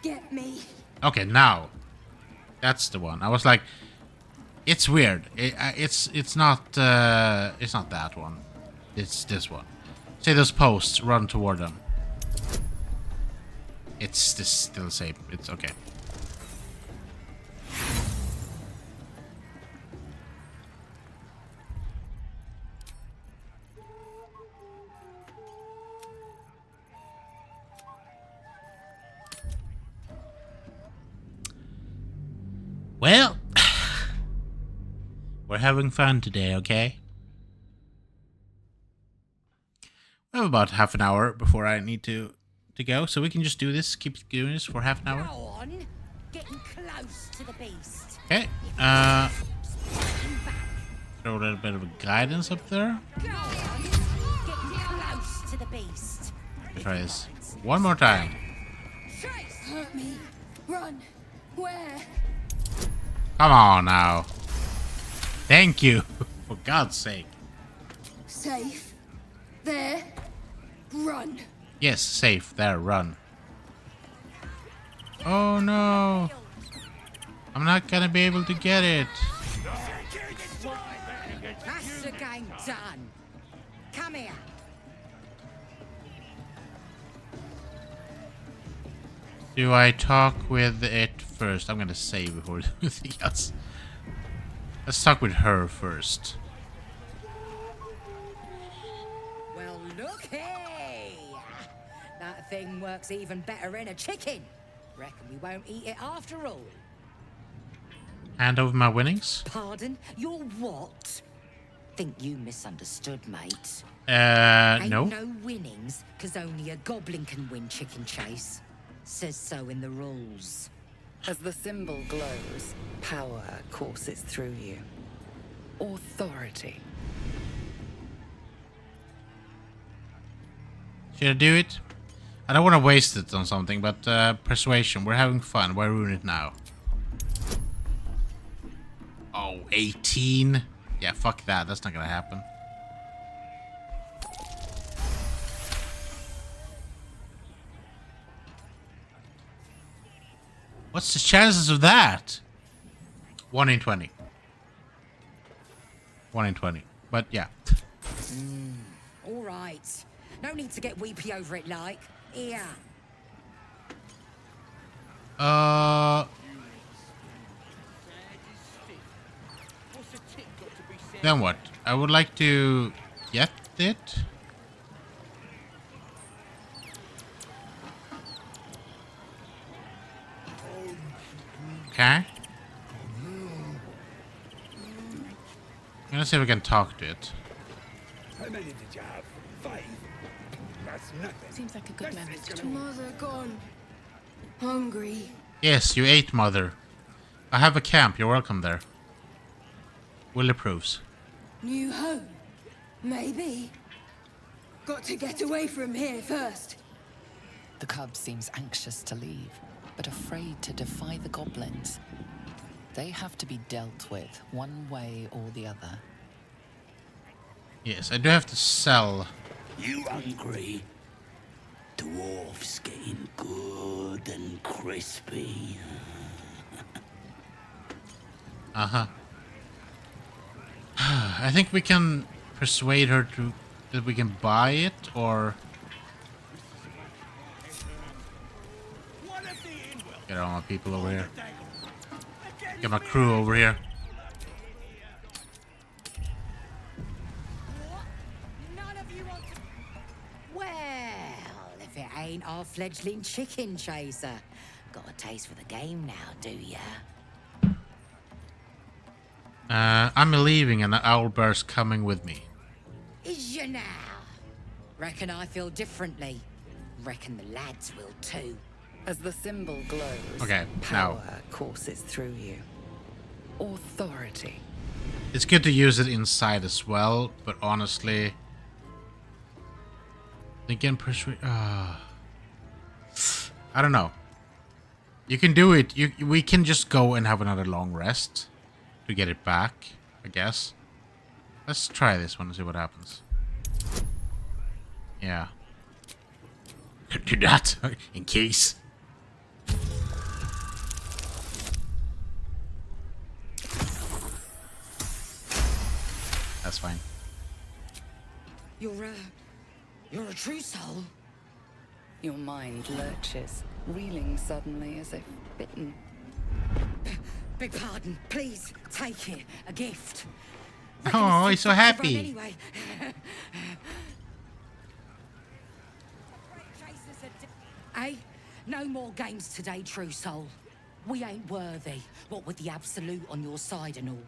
Speaker 11: Get me.
Speaker 1: Okay, now that's the one. I was like, it's weird. It's not that one. It's this one. Say those posts. Run toward them. It's this still the same. It's okay. Well, we're having fun today, okay? We have about half an hour before I need to go, so we can just do this, keep doing this for half an hour.
Speaker 2: Go on, getting close to the beast.
Speaker 1: Okay, throw a little bit of a guidance up there.
Speaker 2: Go on, getting close to the beast.
Speaker 1: Let's try this one more time.
Speaker 2: Chase.
Speaker 11: Hurt me. Run. Where?
Speaker 1: Come on now. Thank you, for God's sake.
Speaker 11: Safe. There. Run.
Speaker 1: Yes, safe, there, run. Oh no! I'm not gonna be able to get it.
Speaker 2: That's the game done. Come here.
Speaker 1: Do I talk with it first? I'm gonna save before anything else. Let's talk with her first.
Speaker 2: Well, looky! That thing works even better in a chicken. Reckon we won't eat it after all.
Speaker 1: Hand over my winnings?
Speaker 2: Pardon? You're what? Think you misunderstood, mate.
Speaker 1: No.
Speaker 2: Ain't no winnings, cause only a goblin can win Chicken Chase. Says so in the rules.
Speaker 10: As the symbol glows, power courses through you. Authority.
Speaker 1: Should I do it? I don't want to waste it on something, but persuasion. We're having fun. Why ruin it now? Oh, 18. Yeah, fuck that. That's not gonna happen. What's the chances of that? 1 in 20. 1 in 20. But yeah.
Speaker 2: All right. No need to get weepy over it, like. Here.
Speaker 1: Then what? I would like to get it. Okay. I'm gonna see if we can talk to it.
Speaker 4: How many did you have? 5? That's nothing.
Speaker 11: Seems like a good message. Mother gone. Hungry.
Speaker 1: Yes, you ate, mother. I have a camp. You're welcome there. Will approves.
Speaker 11: New home? Maybe. Got to get away from here first.
Speaker 10: The cub seems anxious to leave, but afraid to defy the goblins. They have to be dealt with one way or the other.
Speaker 1: Yes, I do have to sell.
Speaker 4: You hungry? Dwarf's getting good and crispy.
Speaker 1: Uh-huh. I think we can persuade her to that we can buy it, or get all my people over here. Get my crew over here.
Speaker 2: Well, if it ain't our fledgling chicken chaser. Got a taste for the game now, do ya?
Speaker 1: I'm leaving and the owlbear's coming with me.
Speaker 2: Is ya now? Reckon I feel differently. Reckon the lads will too.
Speaker 10: As the symbol glows,
Speaker 1: Okay,
Speaker 10: power
Speaker 1: now.
Speaker 10: courses through you. Authority.
Speaker 1: It's good to use it inside as well, but honestly, they can persuade. I don't know. You can do it. We can just go and have another long rest to get it back, I guess. Let's try this one and see what happens. Yeah. Do that in case. That's fine.
Speaker 2: You're a true soul.
Speaker 10: Your mind lurches, reeling suddenly as if bitten.
Speaker 2: Beg pardon. Please take it. A gift.
Speaker 1: Oh, he's so happy.
Speaker 2: Anyway. Hey, no more games today, true soul. We ain't worthy. What with the absolute on your side and all.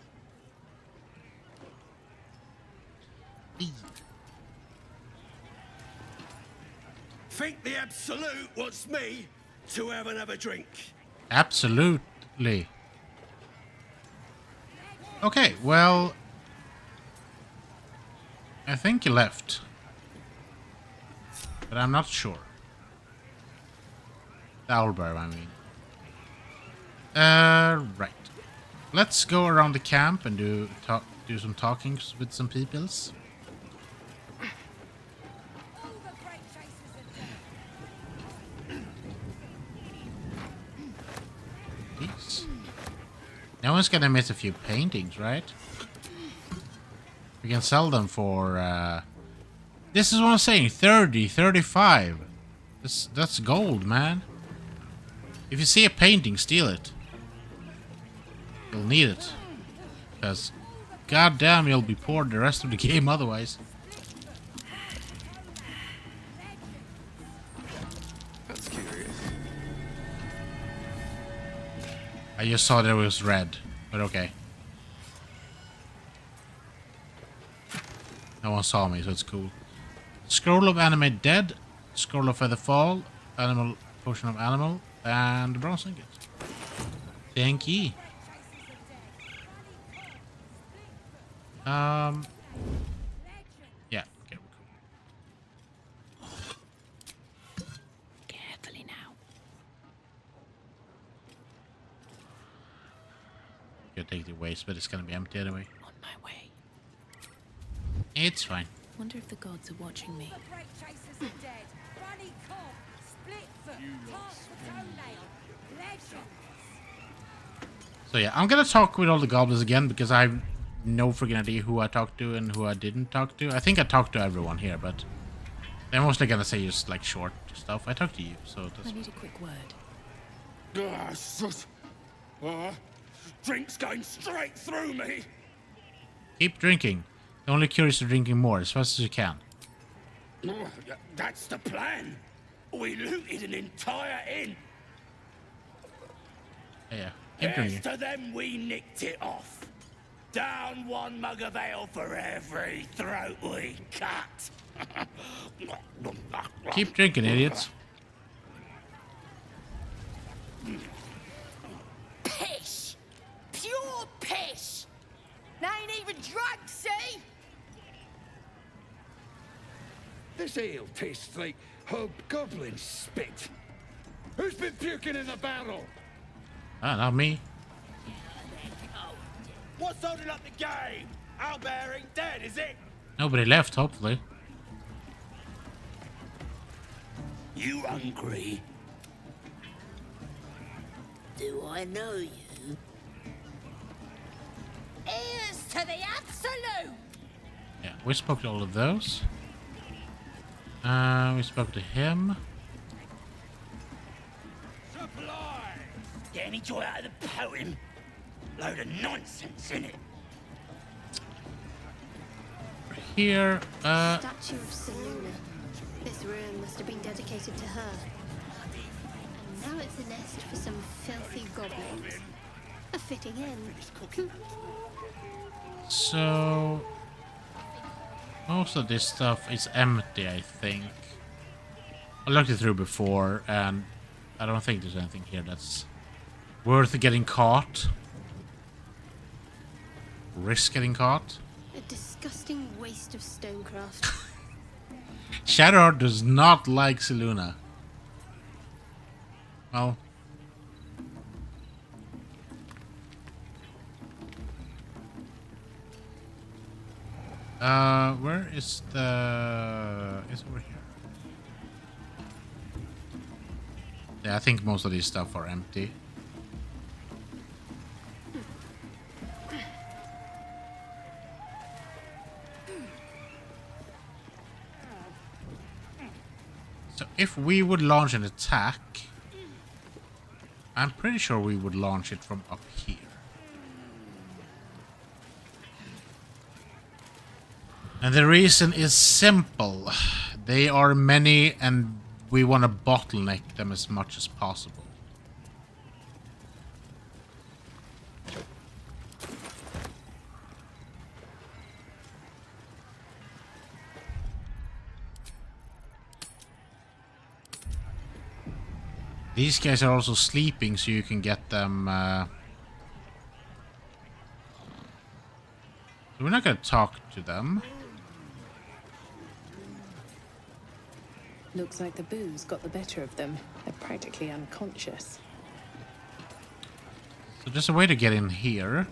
Speaker 4: Think the Absolute wants me to have another drink?
Speaker 1: Absolutely. Okay, well, I think he left, but I'm not sure. The owlbear, I mean. Right. Let's go around the camp and do some talking with some peoples. No one's gonna miss a few paintings, right? We can sell them for, this is what I'm saying, 30, 35. That's gold, man. If you see a painting, steal it. You'll need it. Because, goddamn, you'll be poor the rest of the game otherwise.
Speaker 6: That's curious.
Speaker 1: I just saw there was red, but okay. No one saw me, so it's cool. Scroll of Animate Dead, Scroll of Feather Fall, Animal Potion of Animal, and the Bronze Ingot. Thank you. Yeah, okay, we're cool.
Speaker 2: Carefully now.
Speaker 1: Gonna take the waste, but it's gonna be empty anyway.
Speaker 11: On my way.
Speaker 1: It's fine.
Speaker 11: Wonder if the gods are watching me.
Speaker 2: The great chasers are dead. Runny cob, split foot, cast the toenail. Legends.
Speaker 1: So yeah, I'm gonna talk with all the goblins again because I have no freaking idea who I talked to and who I didn't talk to. I think I talked to everyone here, but they're mostly gonna say just like short stuff. I talked to you, so that's...
Speaker 11: I need a quick word.
Speaker 4: Drink's going straight through me.
Speaker 1: Keep drinking. The only cure is to drinking more as fast as you can.
Speaker 4: That's the plan. We looted an entire inn.
Speaker 1: Yeah, keep
Speaker 4: Here's
Speaker 1: drinking.
Speaker 4: to them we nicked it off. Down one mug of ale for every throat we cut.
Speaker 1: Keep drinking, idiots.
Speaker 9: Piss! Pure piss! They ain't even drunk, see?
Speaker 14: This ale tastes like hobgoblin spit. Who's been puking in the barrel?
Speaker 1: Ah, not me.
Speaker 4: What's holding up the game? Owlbear ain't dead, is it?
Speaker 1: Nobody left, hopefully.
Speaker 4: You hungry?
Speaker 9: Do I know you? Here's to the absolute!
Speaker 1: Yeah, we spoke to all of those. We spoke to him.
Speaker 4: Supply! Get any joy out of the poem? Load of nonsense in it.
Speaker 1: Here,
Speaker 15: Statue of Seluna. This room must have been dedicated to her. And now it's a nest for some filthy goblins. A fitting end.
Speaker 1: so most of this stuff is empty, I think. I looked it through before, and I don't think there's anything here that's worth getting caught. Risk getting caught.
Speaker 15: A disgusting waste of stonecraft.
Speaker 1: Shadowheart does not like Seluna. Well, where is the... It's over here. Yeah, I think most of these stuff are empty. So if we would launch an attack, I'm pretty sure we would launch it from up here. And the reason is simple. They are many and we want to bottleneck them as much as possible. These guys are also sleeping, so you can get them... So we're not going to talk to them.
Speaker 11: Looks like the booze got the better of them. They're practically unconscious.
Speaker 1: So there's a way to get in here.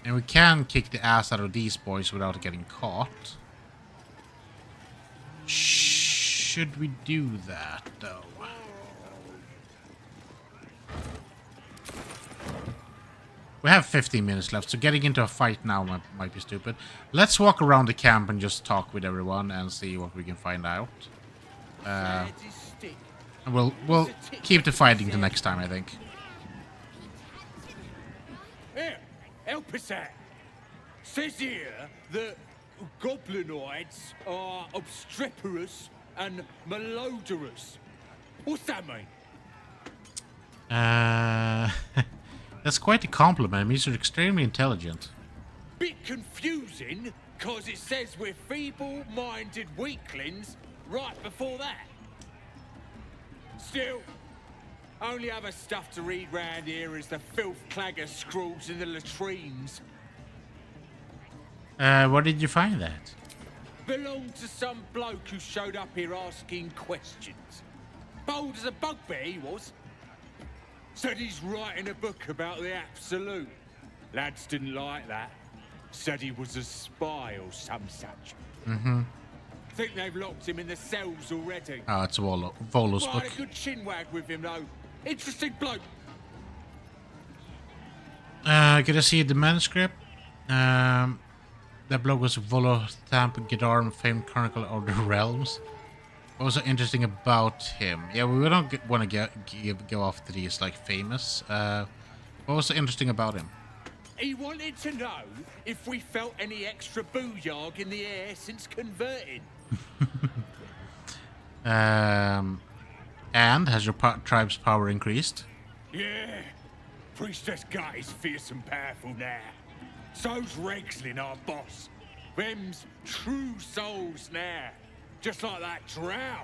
Speaker 1: And we can kick the ass out of these boys without getting caught. Should we do that, though? We have 15 minutes left, so getting into a fight now might be stupid. Let's walk around the camp and just talk with everyone and see what we can find out. And we'll keep the fighting to next time, I think.
Speaker 4: Here, help us out. Says here that goblinoids are obstreperous and malodorous. What's that mean?
Speaker 1: That's quite a compliment. It means you're extremely intelligent.
Speaker 4: Bit confusing, cause it says we're feeble-minded weaklings right before that. Still, only other stuff to read round here is the filth clagger scrawls in the latrines.
Speaker 1: Where did you find that?
Speaker 4: Belonged to some bloke who showed up here asking questions. Bold as a bugbear he was. Said he's writing a book about the Absolute. Lads didn't like that. Said he was a spy or some such.
Speaker 1: Mm-hmm.
Speaker 4: Think they've locked him in the cells already.
Speaker 1: Oh, it's a Volo's book.
Speaker 4: Quite a good chinwag with him though. Interesting bloke.
Speaker 1: Can I see the manuscript? That bloke was Volo Thamp Gedarm, famed Chronicle of the Realms. What was so interesting about him? Yeah, we don't want to go off to these like famous. What was so interesting about him?
Speaker 4: He wanted to know if we felt any extra booyarg in the air since converting.
Speaker 1: And has your tribe's power increased?
Speaker 4: Yeah, Priestess Gut is fierce and powerful now. So's Regslin, our boss. Them's true souls now. Just like that drow.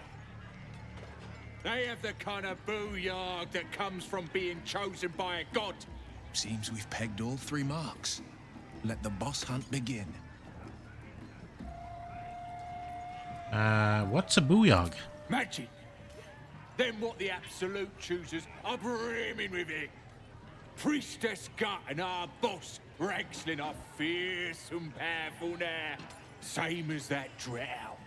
Speaker 4: They have the kind of booyarg that comes from being chosen by a god.
Speaker 7: Seems we've pegged all 3 marks. Let the boss hunt begin.
Speaker 1: What's a booyarg?
Speaker 4: Magic. Then what the Absolute choosers are brimming with it. Priestess Gut and our boss, Regslin, are fierce and powerful now. Same as that drow.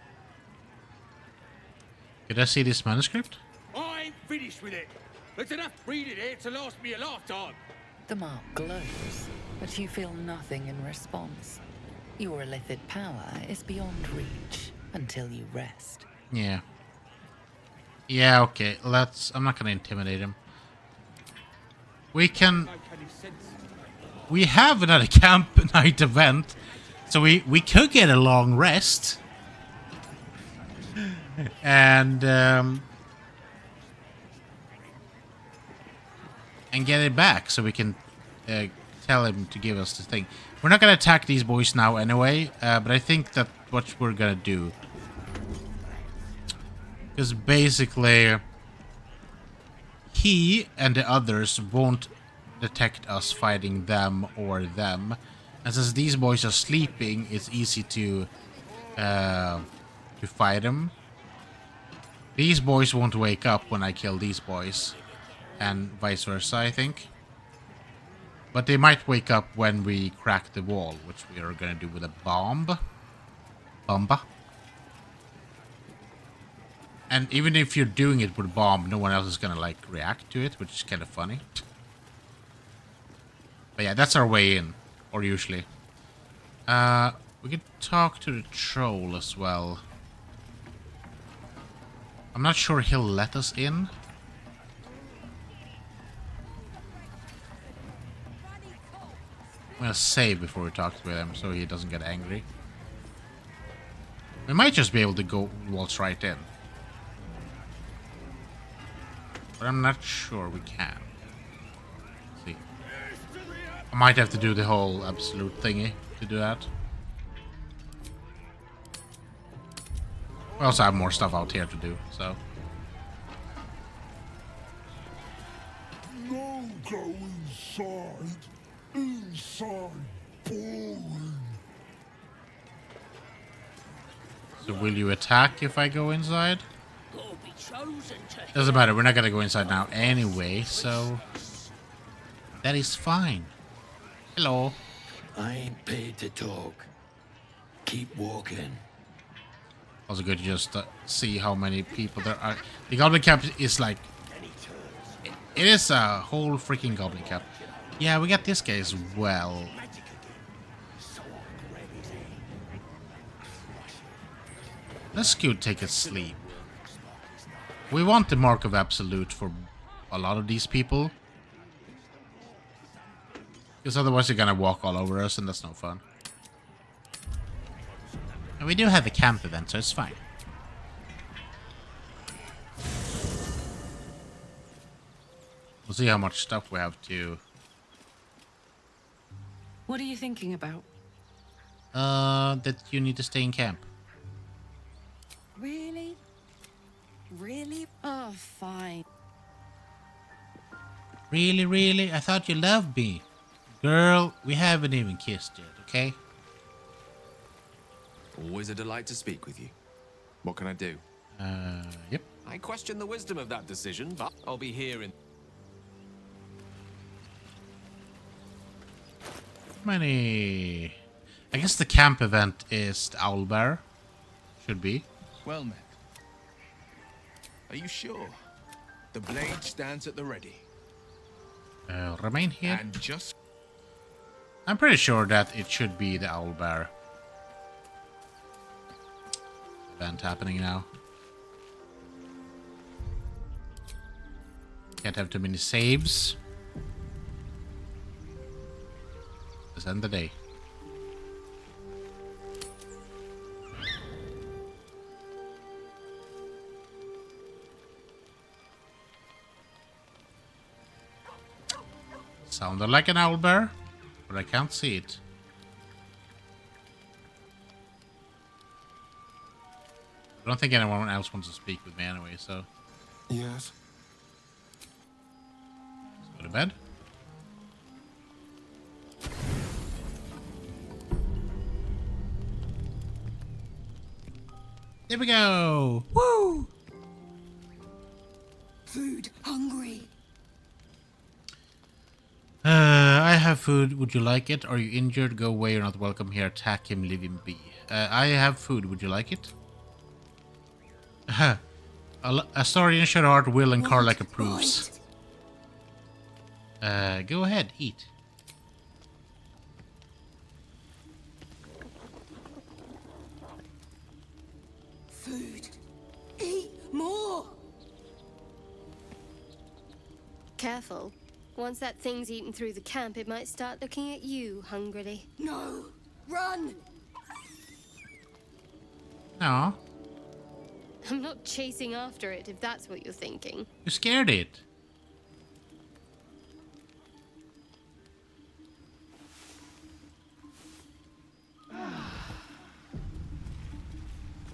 Speaker 1: Could I see this manuscript?
Speaker 4: I ain't finished with it. There's enough reading here to last me a lifetime.
Speaker 10: The mark glows, but you feel nothing in response. Your illithid power is beyond reach until you rest.
Speaker 1: Yeah. Yeah, okay. I'm not gonna intimidate him. We have another camp night event, so we could get a long rest. And get it back so we can tell him to give us the thing. We're not gonna attack these boys now anyway, but I think that what we're gonna do, because basically he and the others won't detect us fighting them or them, and since these boys are sleeping, it's easy to fight them. These boys won't wake up when I kill these boys, and vice versa, I think. But they might wake up when we crack the wall, which we are gonna do with a bomb. Bomba. And even if you're doing it with a bomb, no one else is gonna like react to it, which is kind of funny. But yeah, that's our way in, or usually. We could talk to the troll as well. I'm not sure he'll let us in. I'm gonna save before we talk with him so he doesn't get angry. We might just be able to go waltz right in. But I'm not sure we can. Let's see. I might have to do the whole absolute thingy to do that. We also have more stuff out here to do, so.
Speaker 3: No, go inside. Inside, boring.
Speaker 1: So will you attack if I go inside? Doesn't matter, we're not gonna go inside now anyway, so that is fine. Hello.
Speaker 4: I ain't paid to talk. Keep walking.
Speaker 1: Also good to just see how many people there are. The goblin camp is like... It is a whole freaking goblin camp. Yeah, we got this guy as well. Let's go take a sleep. We want the Mark of Absolute for a lot of these people. Because otherwise they're gonna walk all over us and that's no fun. And we do have a camp event, so it's fine. We'll see how much stuff we have to...
Speaker 5: What are you thinking about?
Speaker 1: That you need to stay in camp.
Speaker 5: Really? Really? Oh, fine.
Speaker 1: Really, really? I thought you loved me. Girl, we haven't even kissed yet, okay?
Speaker 6: Always a delight to speak with you. What can I do?
Speaker 1: Yep.
Speaker 6: I question the wisdom of that decision, but I'll be here in...
Speaker 1: Many... I guess the camp event is the Owlbear. Should be.
Speaker 7: Well met. Are you sure? The blade stands at the ready.
Speaker 1: Remain here.
Speaker 7: And just...
Speaker 1: I'm pretty sure that it should be the Owlbear event happening now. Can't have too many saves. Let's end the day. Sounded like an owlbear, but I can't see it. I don't think anyone else wants to speak with me anyway, so...
Speaker 13: Yes?
Speaker 1: Let's go to bed. There we go! Woo!
Speaker 9: Food hungry.
Speaker 1: I have food. Would you like it? Are you injured? Go away. You're not welcome here. Attack him. Leave him be. I have food. Would you like it? Astarian, Sherard, Will, and Karlak approves. Go ahead. Eat.
Speaker 9: Food. Eat more.
Speaker 15: Careful. Once that thing's eaten through the camp, it might start looking at you hungrily.
Speaker 9: No. Run.
Speaker 1: No.
Speaker 15: I'm not chasing after it, if that's what you're thinking.
Speaker 1: You scared it.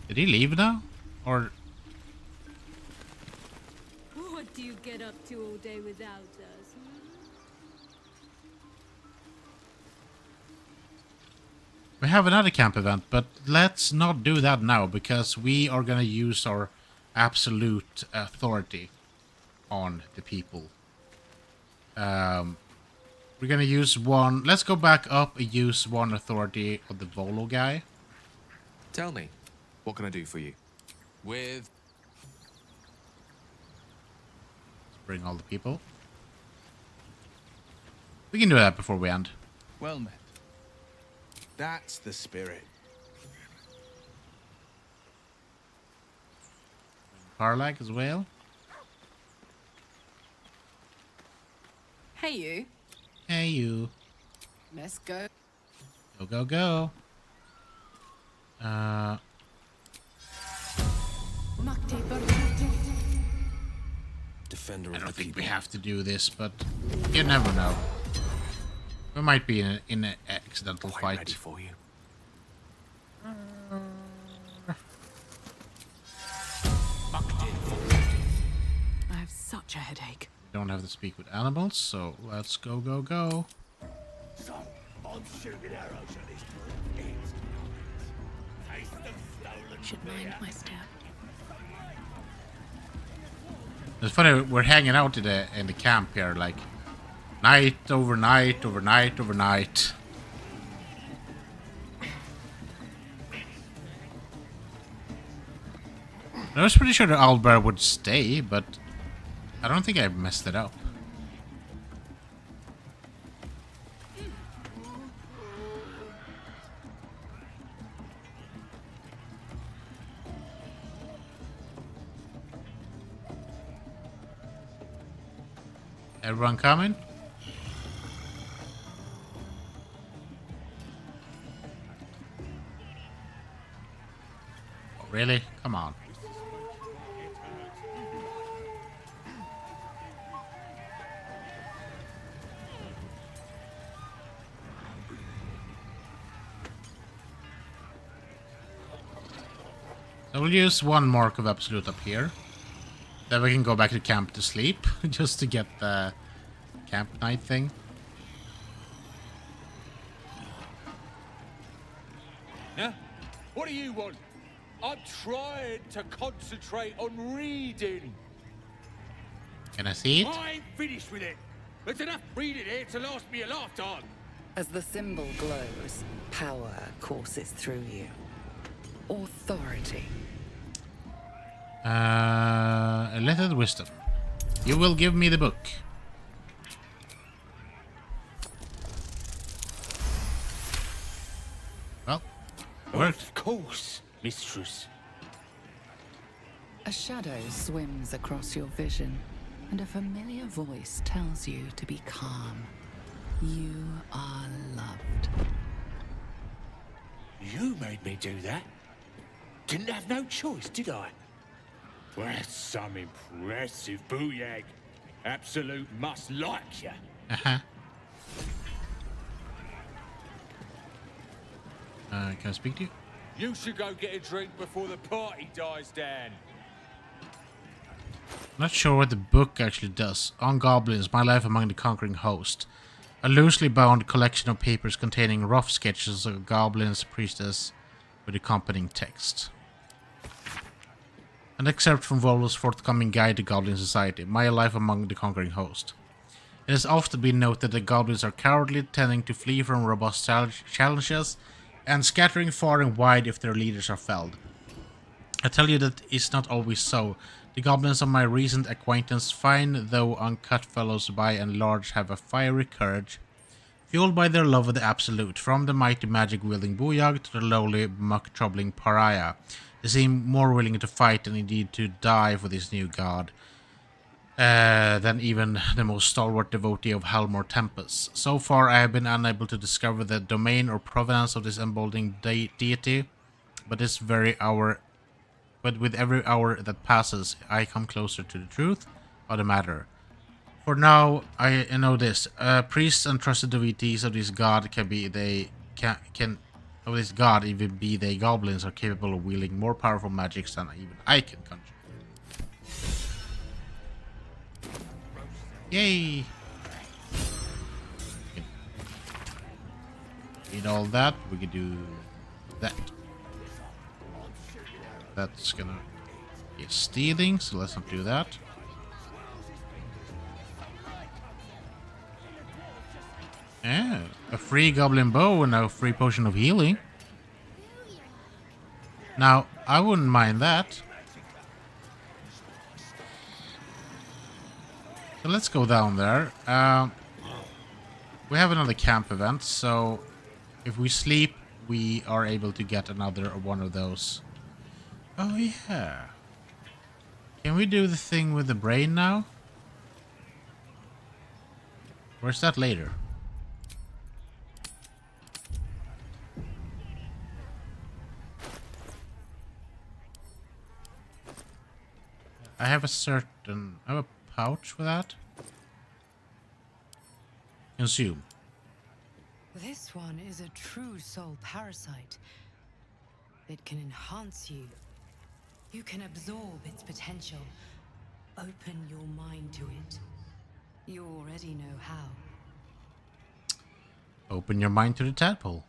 Speaker 1: Did he leave now? Or...
Speaker 12: What do you get up to all day without us?
Speaker 1: We have another camp event, but let's not do that now, because we are gonna use our absolute authority on the people. We're gonna use one... Let's go back up and use one authority on the Volo guy.
Speaker 6: Tell me, what can I do for you? With...
Speaker 1: Let's bring all the people. We can do that before we end.
Speaker 7: Well met. That's the spirit.
Speaker 1: Karlak as well.
Speaker 5: Hey, you.
Speaker 1: Hey, you.
Speaker 5: Let's go.
Speaker 1: Go, go, go.
Speaker 6: Defender
Speaker 1: I don't think we have to do this, but you never know. We might be in an accidental fight.
Speaker 6: Ready for you.
Speaker 5: I have such a headache.
Speaker 1: We don't have to speak with animals, so let's go, go, go.
Speaker 4: So, I'm shooting arrows at this taste of stolen
Speaker 11: Should mind my step.
Speaker 1: It's funny, we're hanging out in the camp here, like night over night over night over night. I was pretty sure the owlbear would stay, but I don't think I messed it up. Everyone coming? Oh, really? Come on. So we'll use one Mark of Absolute up here. Then we can go back to camp to sleep, just to get the camp night thing.
Speaker 4: Yeah? What do you want? I'm trying to concentrate on reading.
Speaker 1: Can I see it?
Speaker 4: I ain't finished with it. There's enough reading here to last me a lifetime.
Speaker 10: As the symbol glows, power courses through you. Authority.
Speaker 1: A letter of wisdom. You will give me the book. Well, worked.
Speaker 4: Of course, mistress.
Speaker 10: A shadow swims across your vision, and a familiar voice tells you to be calm. You are loved.
Speaker 4: You made me do that. Didn't have no choice, did I? Well, that's some impressive booyag. Absolute must like you.
Speaker 1: Uh-huh. Can I speak to you?
Speaker 4: You should go get a drink before the party dies down.
Speaker 1: Not sure what the book actually does. On Goblins, My Life Among the Conquering Host. A loosely bound collection of papers containing rough sketches of goblins, priestess, with accompanying text. An excerpt from Volo's forthcoming guide to Goblin Society, My Life Among the Conquering Host. It has often been noted that goblins are cowardly, tending to flee from robust challenges, and scattering far and wide if their leaders are felled. I tell you that it's not always so. The goblins of my recent acquaintance, fine though uncut fellows by and large, have a fiery courage, fueled by their love of the absolute, from the mighty magic-wielding booyag to the lowly, muck-troubling pariah. They seem more willing to fight and indeed to die for this new god than even the most stalwart devotee of Halmor Tempest. So far, I have been unable to discover the domain or provenance of this emboldening deity, but with every hour that passes, I come closer to the truth of the matter. For now, I know this: priests and trusted devotees of this god even be they goblins, are capable of wielding more powerful magics than even I can conjure. Yay! Need all that. We can do that. That's gonna be stealing, so let's not do that. Yeah, a free goblin bow and a free potion of healing. Now, I wouldn't mind that. So let's go down there. We have another camp event, so if we sleep, we are able to get another one of those. Oh yeah. Can we do the thing with the brain now? Where's that later? I have a pouch for that. Consume.
Speaker 11: This one is a true soul parasite. It can enhance you. You can absorb its potential. Open your mind to it. You already know how.
Speaker 1: Open your mind to the tadpole.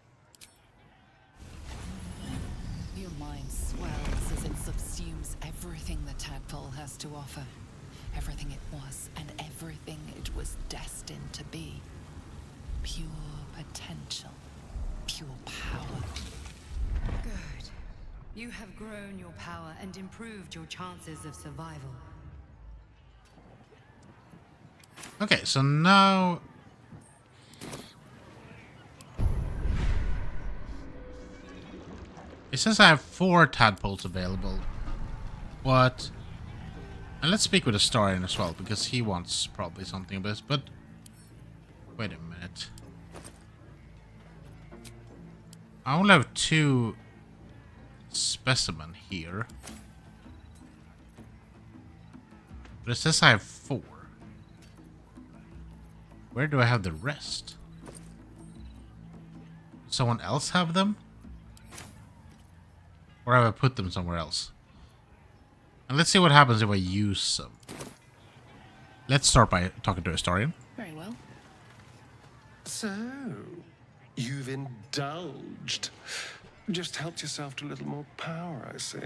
Speaker 10: Your mind swells as it subsumes everything the tadpole has to offer. Everything it was and everything it was destined to be. Pure potential. Pure power.
Speaker 11: Good. You have grown your power and improved your chances of survival.
Speaker 1: Okay, so now... It says I have 4 tadpoles available. But And let's speak with the Starian as well, because he wants probably something of this, but... Wait a minute. I only have 2 specimen here. But it says I have 4. Where do I have the rest? Someone else have them? Or have I put them somewhere else? And let's see what happens if I use them. Let's start by talking to a Starian.
Speaker 5: Very well.
Speaker 13: So, you've indulged. Just helped yourself to a little more power, I see.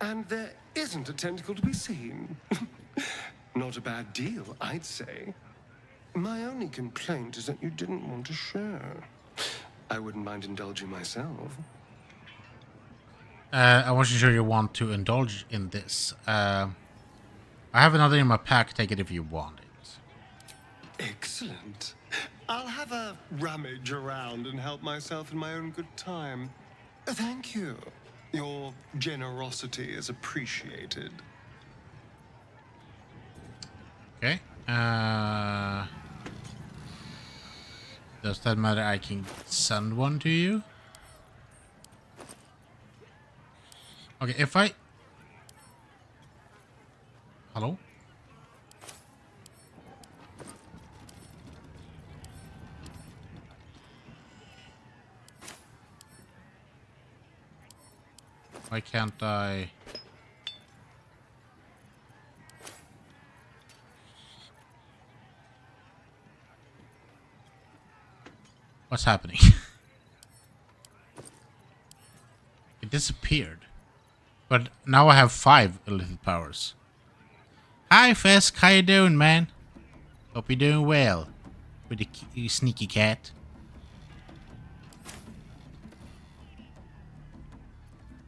Speaker 13: And there isn't a tentacle to be seen. Not a bad deal, I'd say. My only complaint is that you didn't want to share. I wouldn't mind indulging myself.
Speaker 1: I wasn't sure you want to indulge in this. I have another in my pack. Take it if you want it.
Speaker 13: Excellent. I'll have a rummage around and help myself in my own good time. Thank you. Your generosity is appreciated.
Speaker 1: Okay. Does that matter? I can send one to you. Okay, if I... Hello? Why can't I... What's happening? It disappeared. But now I have 5 illicit powers. Hi Fisk, how you doing, man? Hope you're doing well. With you sneaky cat.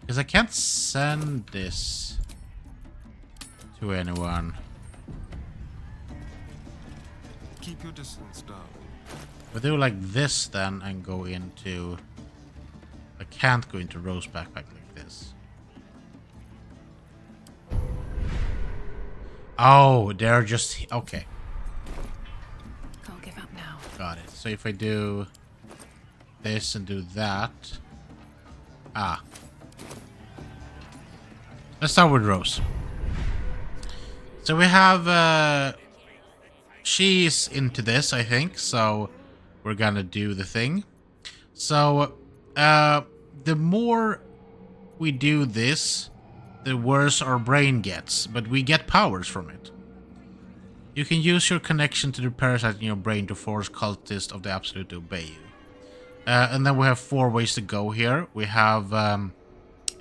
Speaker 1: Because I can't send this to anyone.
Speaker 13: Keep your distance, darling.
Speaker 1: If I do like this then and go into... I can't go into Rose backpack like this. Oh, they're just... Okay.
Speaker 5: Can't give up now.
Speaker 1: Got it. So if I do this and do that... Ah. Let's start with Rose. So we have... she's into this, I think. So we're gonna do the thing. So... the more we do this... the worse our brain gets, but we get powers from it. You can use your connection to the parasite in your brain to force cultists of the Absolute to obey you. And then we have 4 ways to go here. We have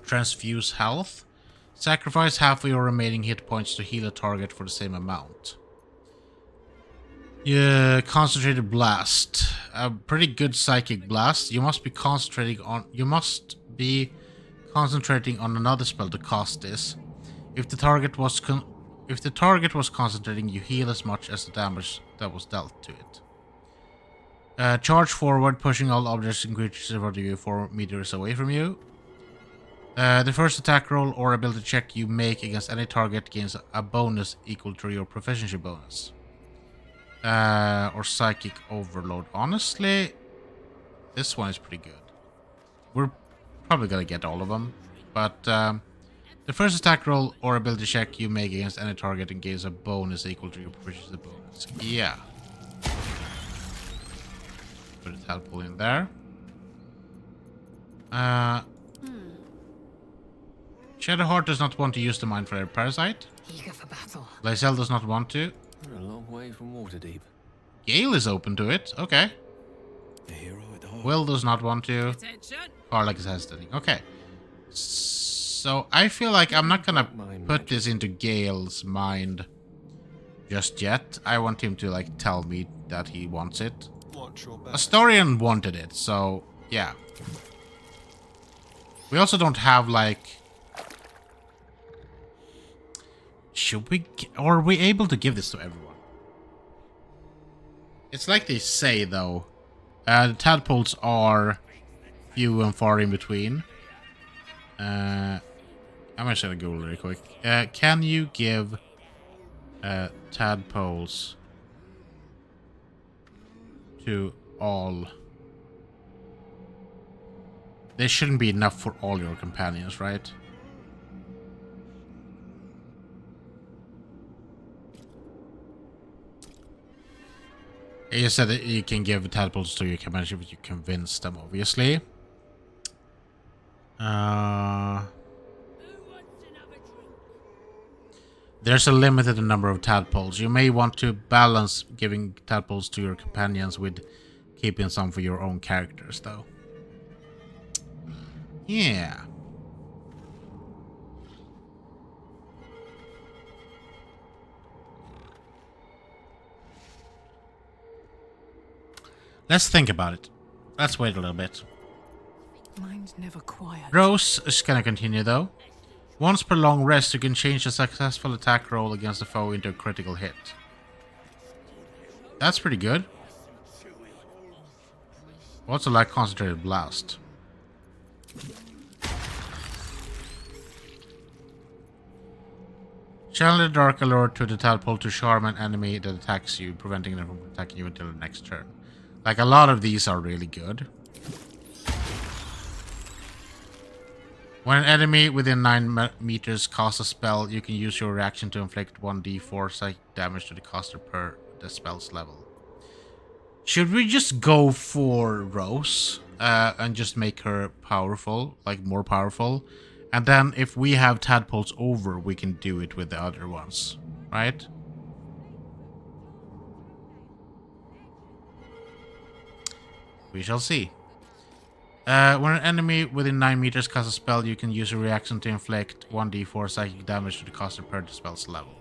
Speaker 1: transfuse health. Sacrifice half of your remaining hit points to heal a target for the same amount. Yeah, concentrated blast. A pretty good psychic blast. You must be concentrating on... concentrating on another spell to cast this. If the target was concentrating, you heal as much as the damage that was dealt to it. Charge forward, pushing all objects and creatures in front of you 4 meters away from you. The first attack roll or ability check you make against any target gains a bonus equal to your proficiency bonus. Or psychic overload. Honestly, this one is pretty good. We're probably gonna get all of them, but the first attack roll or ability check you make against any target and gains a bonus equal to your proficiency bonus. Yeah. Put a tadpole in there. Shadowheart does not want to use the Mind Flayer Parasite.
Speaker 10: Eager for battle.
Speaker 1: Lysel does not want to.
Speaker 6: We're a long way from Waterdeep.
Speaker 1: Gale is open to it. Okay.
Speaker 6: The hero at heart.
Speaker 1: Will does not want to.
Speaker 5: Attention.
Speaker 1: Karlak is hesitating. Okay. So I feel like I'm not gonna put this into Gale's mind just yet. I want him to like tell me that he wants it. Astarion wanted it, so yeah. We also don't have like... Should we... Or are we able to give this to everyone? It's like they say though. The tadpoles are few and far in between. I'm gonna set a goal really quick. Can you give tadpoles to all? There shouldn't be enough for all your companions, right? You said that you can give tadpoles to your companions if you convince them, obviously. There's a limited number of tadpoles. You may want to balance giving tadpoles to your companions with keeping some for your own characters, though. Yeah. Let's think about it. Let's wait a little bit.
Speaker 10: Mine's never quiet.
Speaker 1: Rose is gonna continue, though. Once per long rest, you can change a successful attack roll against the foe into a critical hit. That's pretty good. Also like concentrated blast. Channel the dark allure to the tadpole to charm an enemy that attacks you, preventing them from attacking you until the next turn. Like, a lot of these are really good. When an enemy within 9 meters casts a spell, you can use your reaction to inflict 1d4 psychic damage to the caster per the spell's level. Should we just go for Rose and just make her powerful, like more powerful? And then if we have tadpoles over, we can do it with the other ones, right? We shall see. When an enemy within 9 meters casts a spell, you can use a reaction to inflict 1d4 psychic damage to the caster per the spell's level.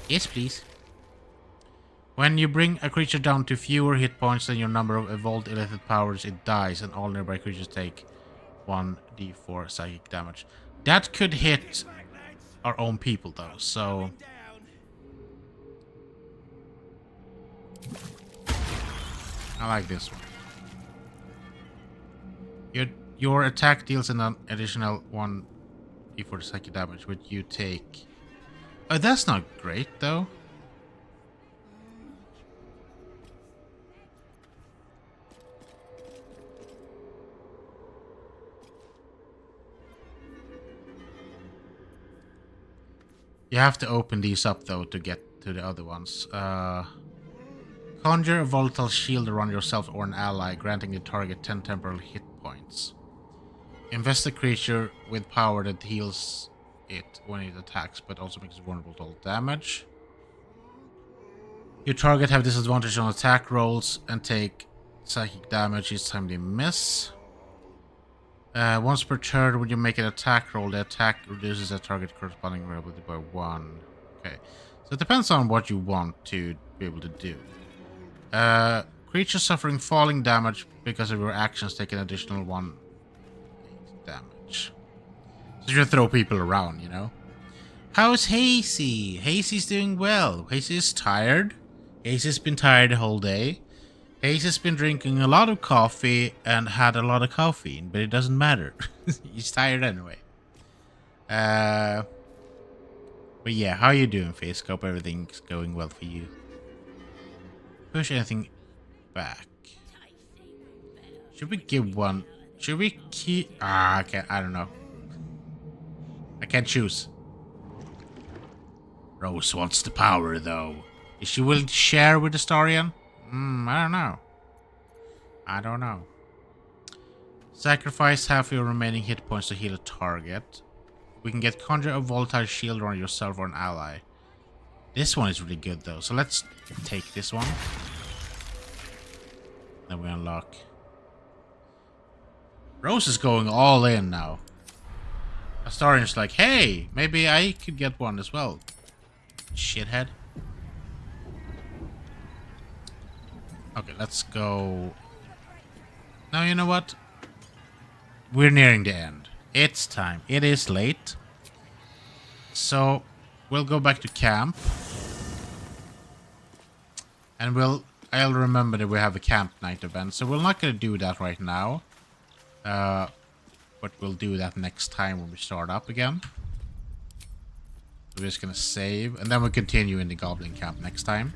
Speaker 1: Yes, please. When you bring a creature down to fewer hit points than your number of evolved illicit powers, it dies, and all nearby creatures take 1d4 psychic damage. That could hit our own people, though, so... I like this one. Your attack deals an additional 1d4 psychic damage, which you take... Oh, that's not great, though. You have to open these up, though, to get to the other ones. Conjure a volatile shield around yourself or an ally, granting the target 10 temporal hit points. Invest the creature with power that heals it when it attacks, but also makes it vulnerable to all damage. Your target have disadvantage on attack rolls and take psychic damage each time they miss. Once per turn, when you make an attack roll, the attack reduces the target corresponding ability by 1. Okay, so it depends on what you want to be able to do. Creatures suffering falling damage because of your actions take an additional 1 damage. So you throw people around, you know. How's Hazy? Hazy's doing well. Hazy's tired. Hazy's been tired the whole day. Hazy's been drinking a lot of coffee and had a lot of caffeine, but it doesn't matter. He's tired anyway. But yeah, how you doing, Face? Hope everything's going well for you. Push anything back. Should we give one? Should we keep? I don't know. I can't choose. Rose wants the power, though. Is she willing to share with the Starian? I don't know. I don't know. Sacrifice half your remaining hit points to heal a target. We can get conjure a volatile shield around yourself or an ally. This one is really good, though. So let's take this one. Then we unlock. Rose is going all in now. Astarian's like, hey, maybe I could get one as well. Shithead. Okay, let's go. Now, you know what? We're nearing the end. It's time. It is late. So, we'll go back to camp. And I'll remember that we have a camp night event. So we're not going to do that right now. but we'll do that next time when we start up again. We're just gonna save, and then we'll continue in the Goblin Camp next time.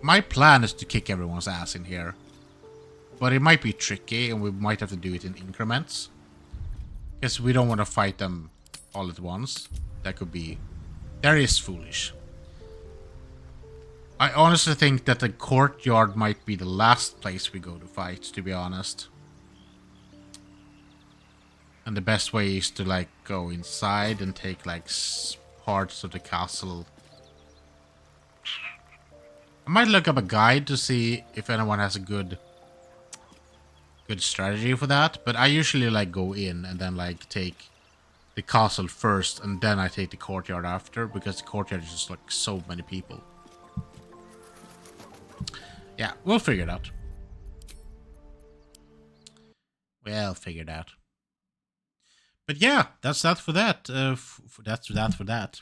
Speaker 1: My plan is to kick everyone's ass in here, but it might be tricky, and we might have to do it in increments, because we don't want to fight them all at once. That is foolish. I honestly think that the courtyard might be the last place we go to fight, to be honest. And the best way is to like go inside and take like parts of the castle. I might look up a guide to see if anyone has a good strategy for that, but I usually like go in and then like take the castle first, and then I take the courtyard after, because the courtyard is just like so many people. Yeah, we'll figure it out. We'll figure it out. But yeah, that's that for that. That's that.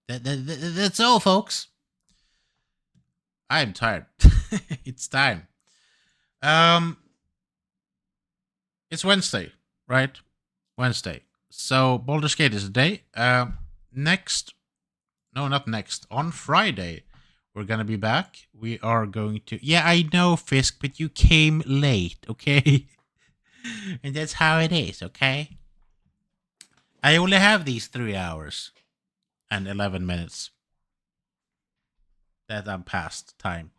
Speaker 1: That's all, folks. I'm tired. It's time. It's Wednesday, right? Wednesday. So Baldur's Gate is the day. On Friday, we're gonna be back. We are going to. Yeah, I know, Fisk, but you came late, okay? And that's how it is, okay? I only have these 3 hours and 11 minutes that I'm past time.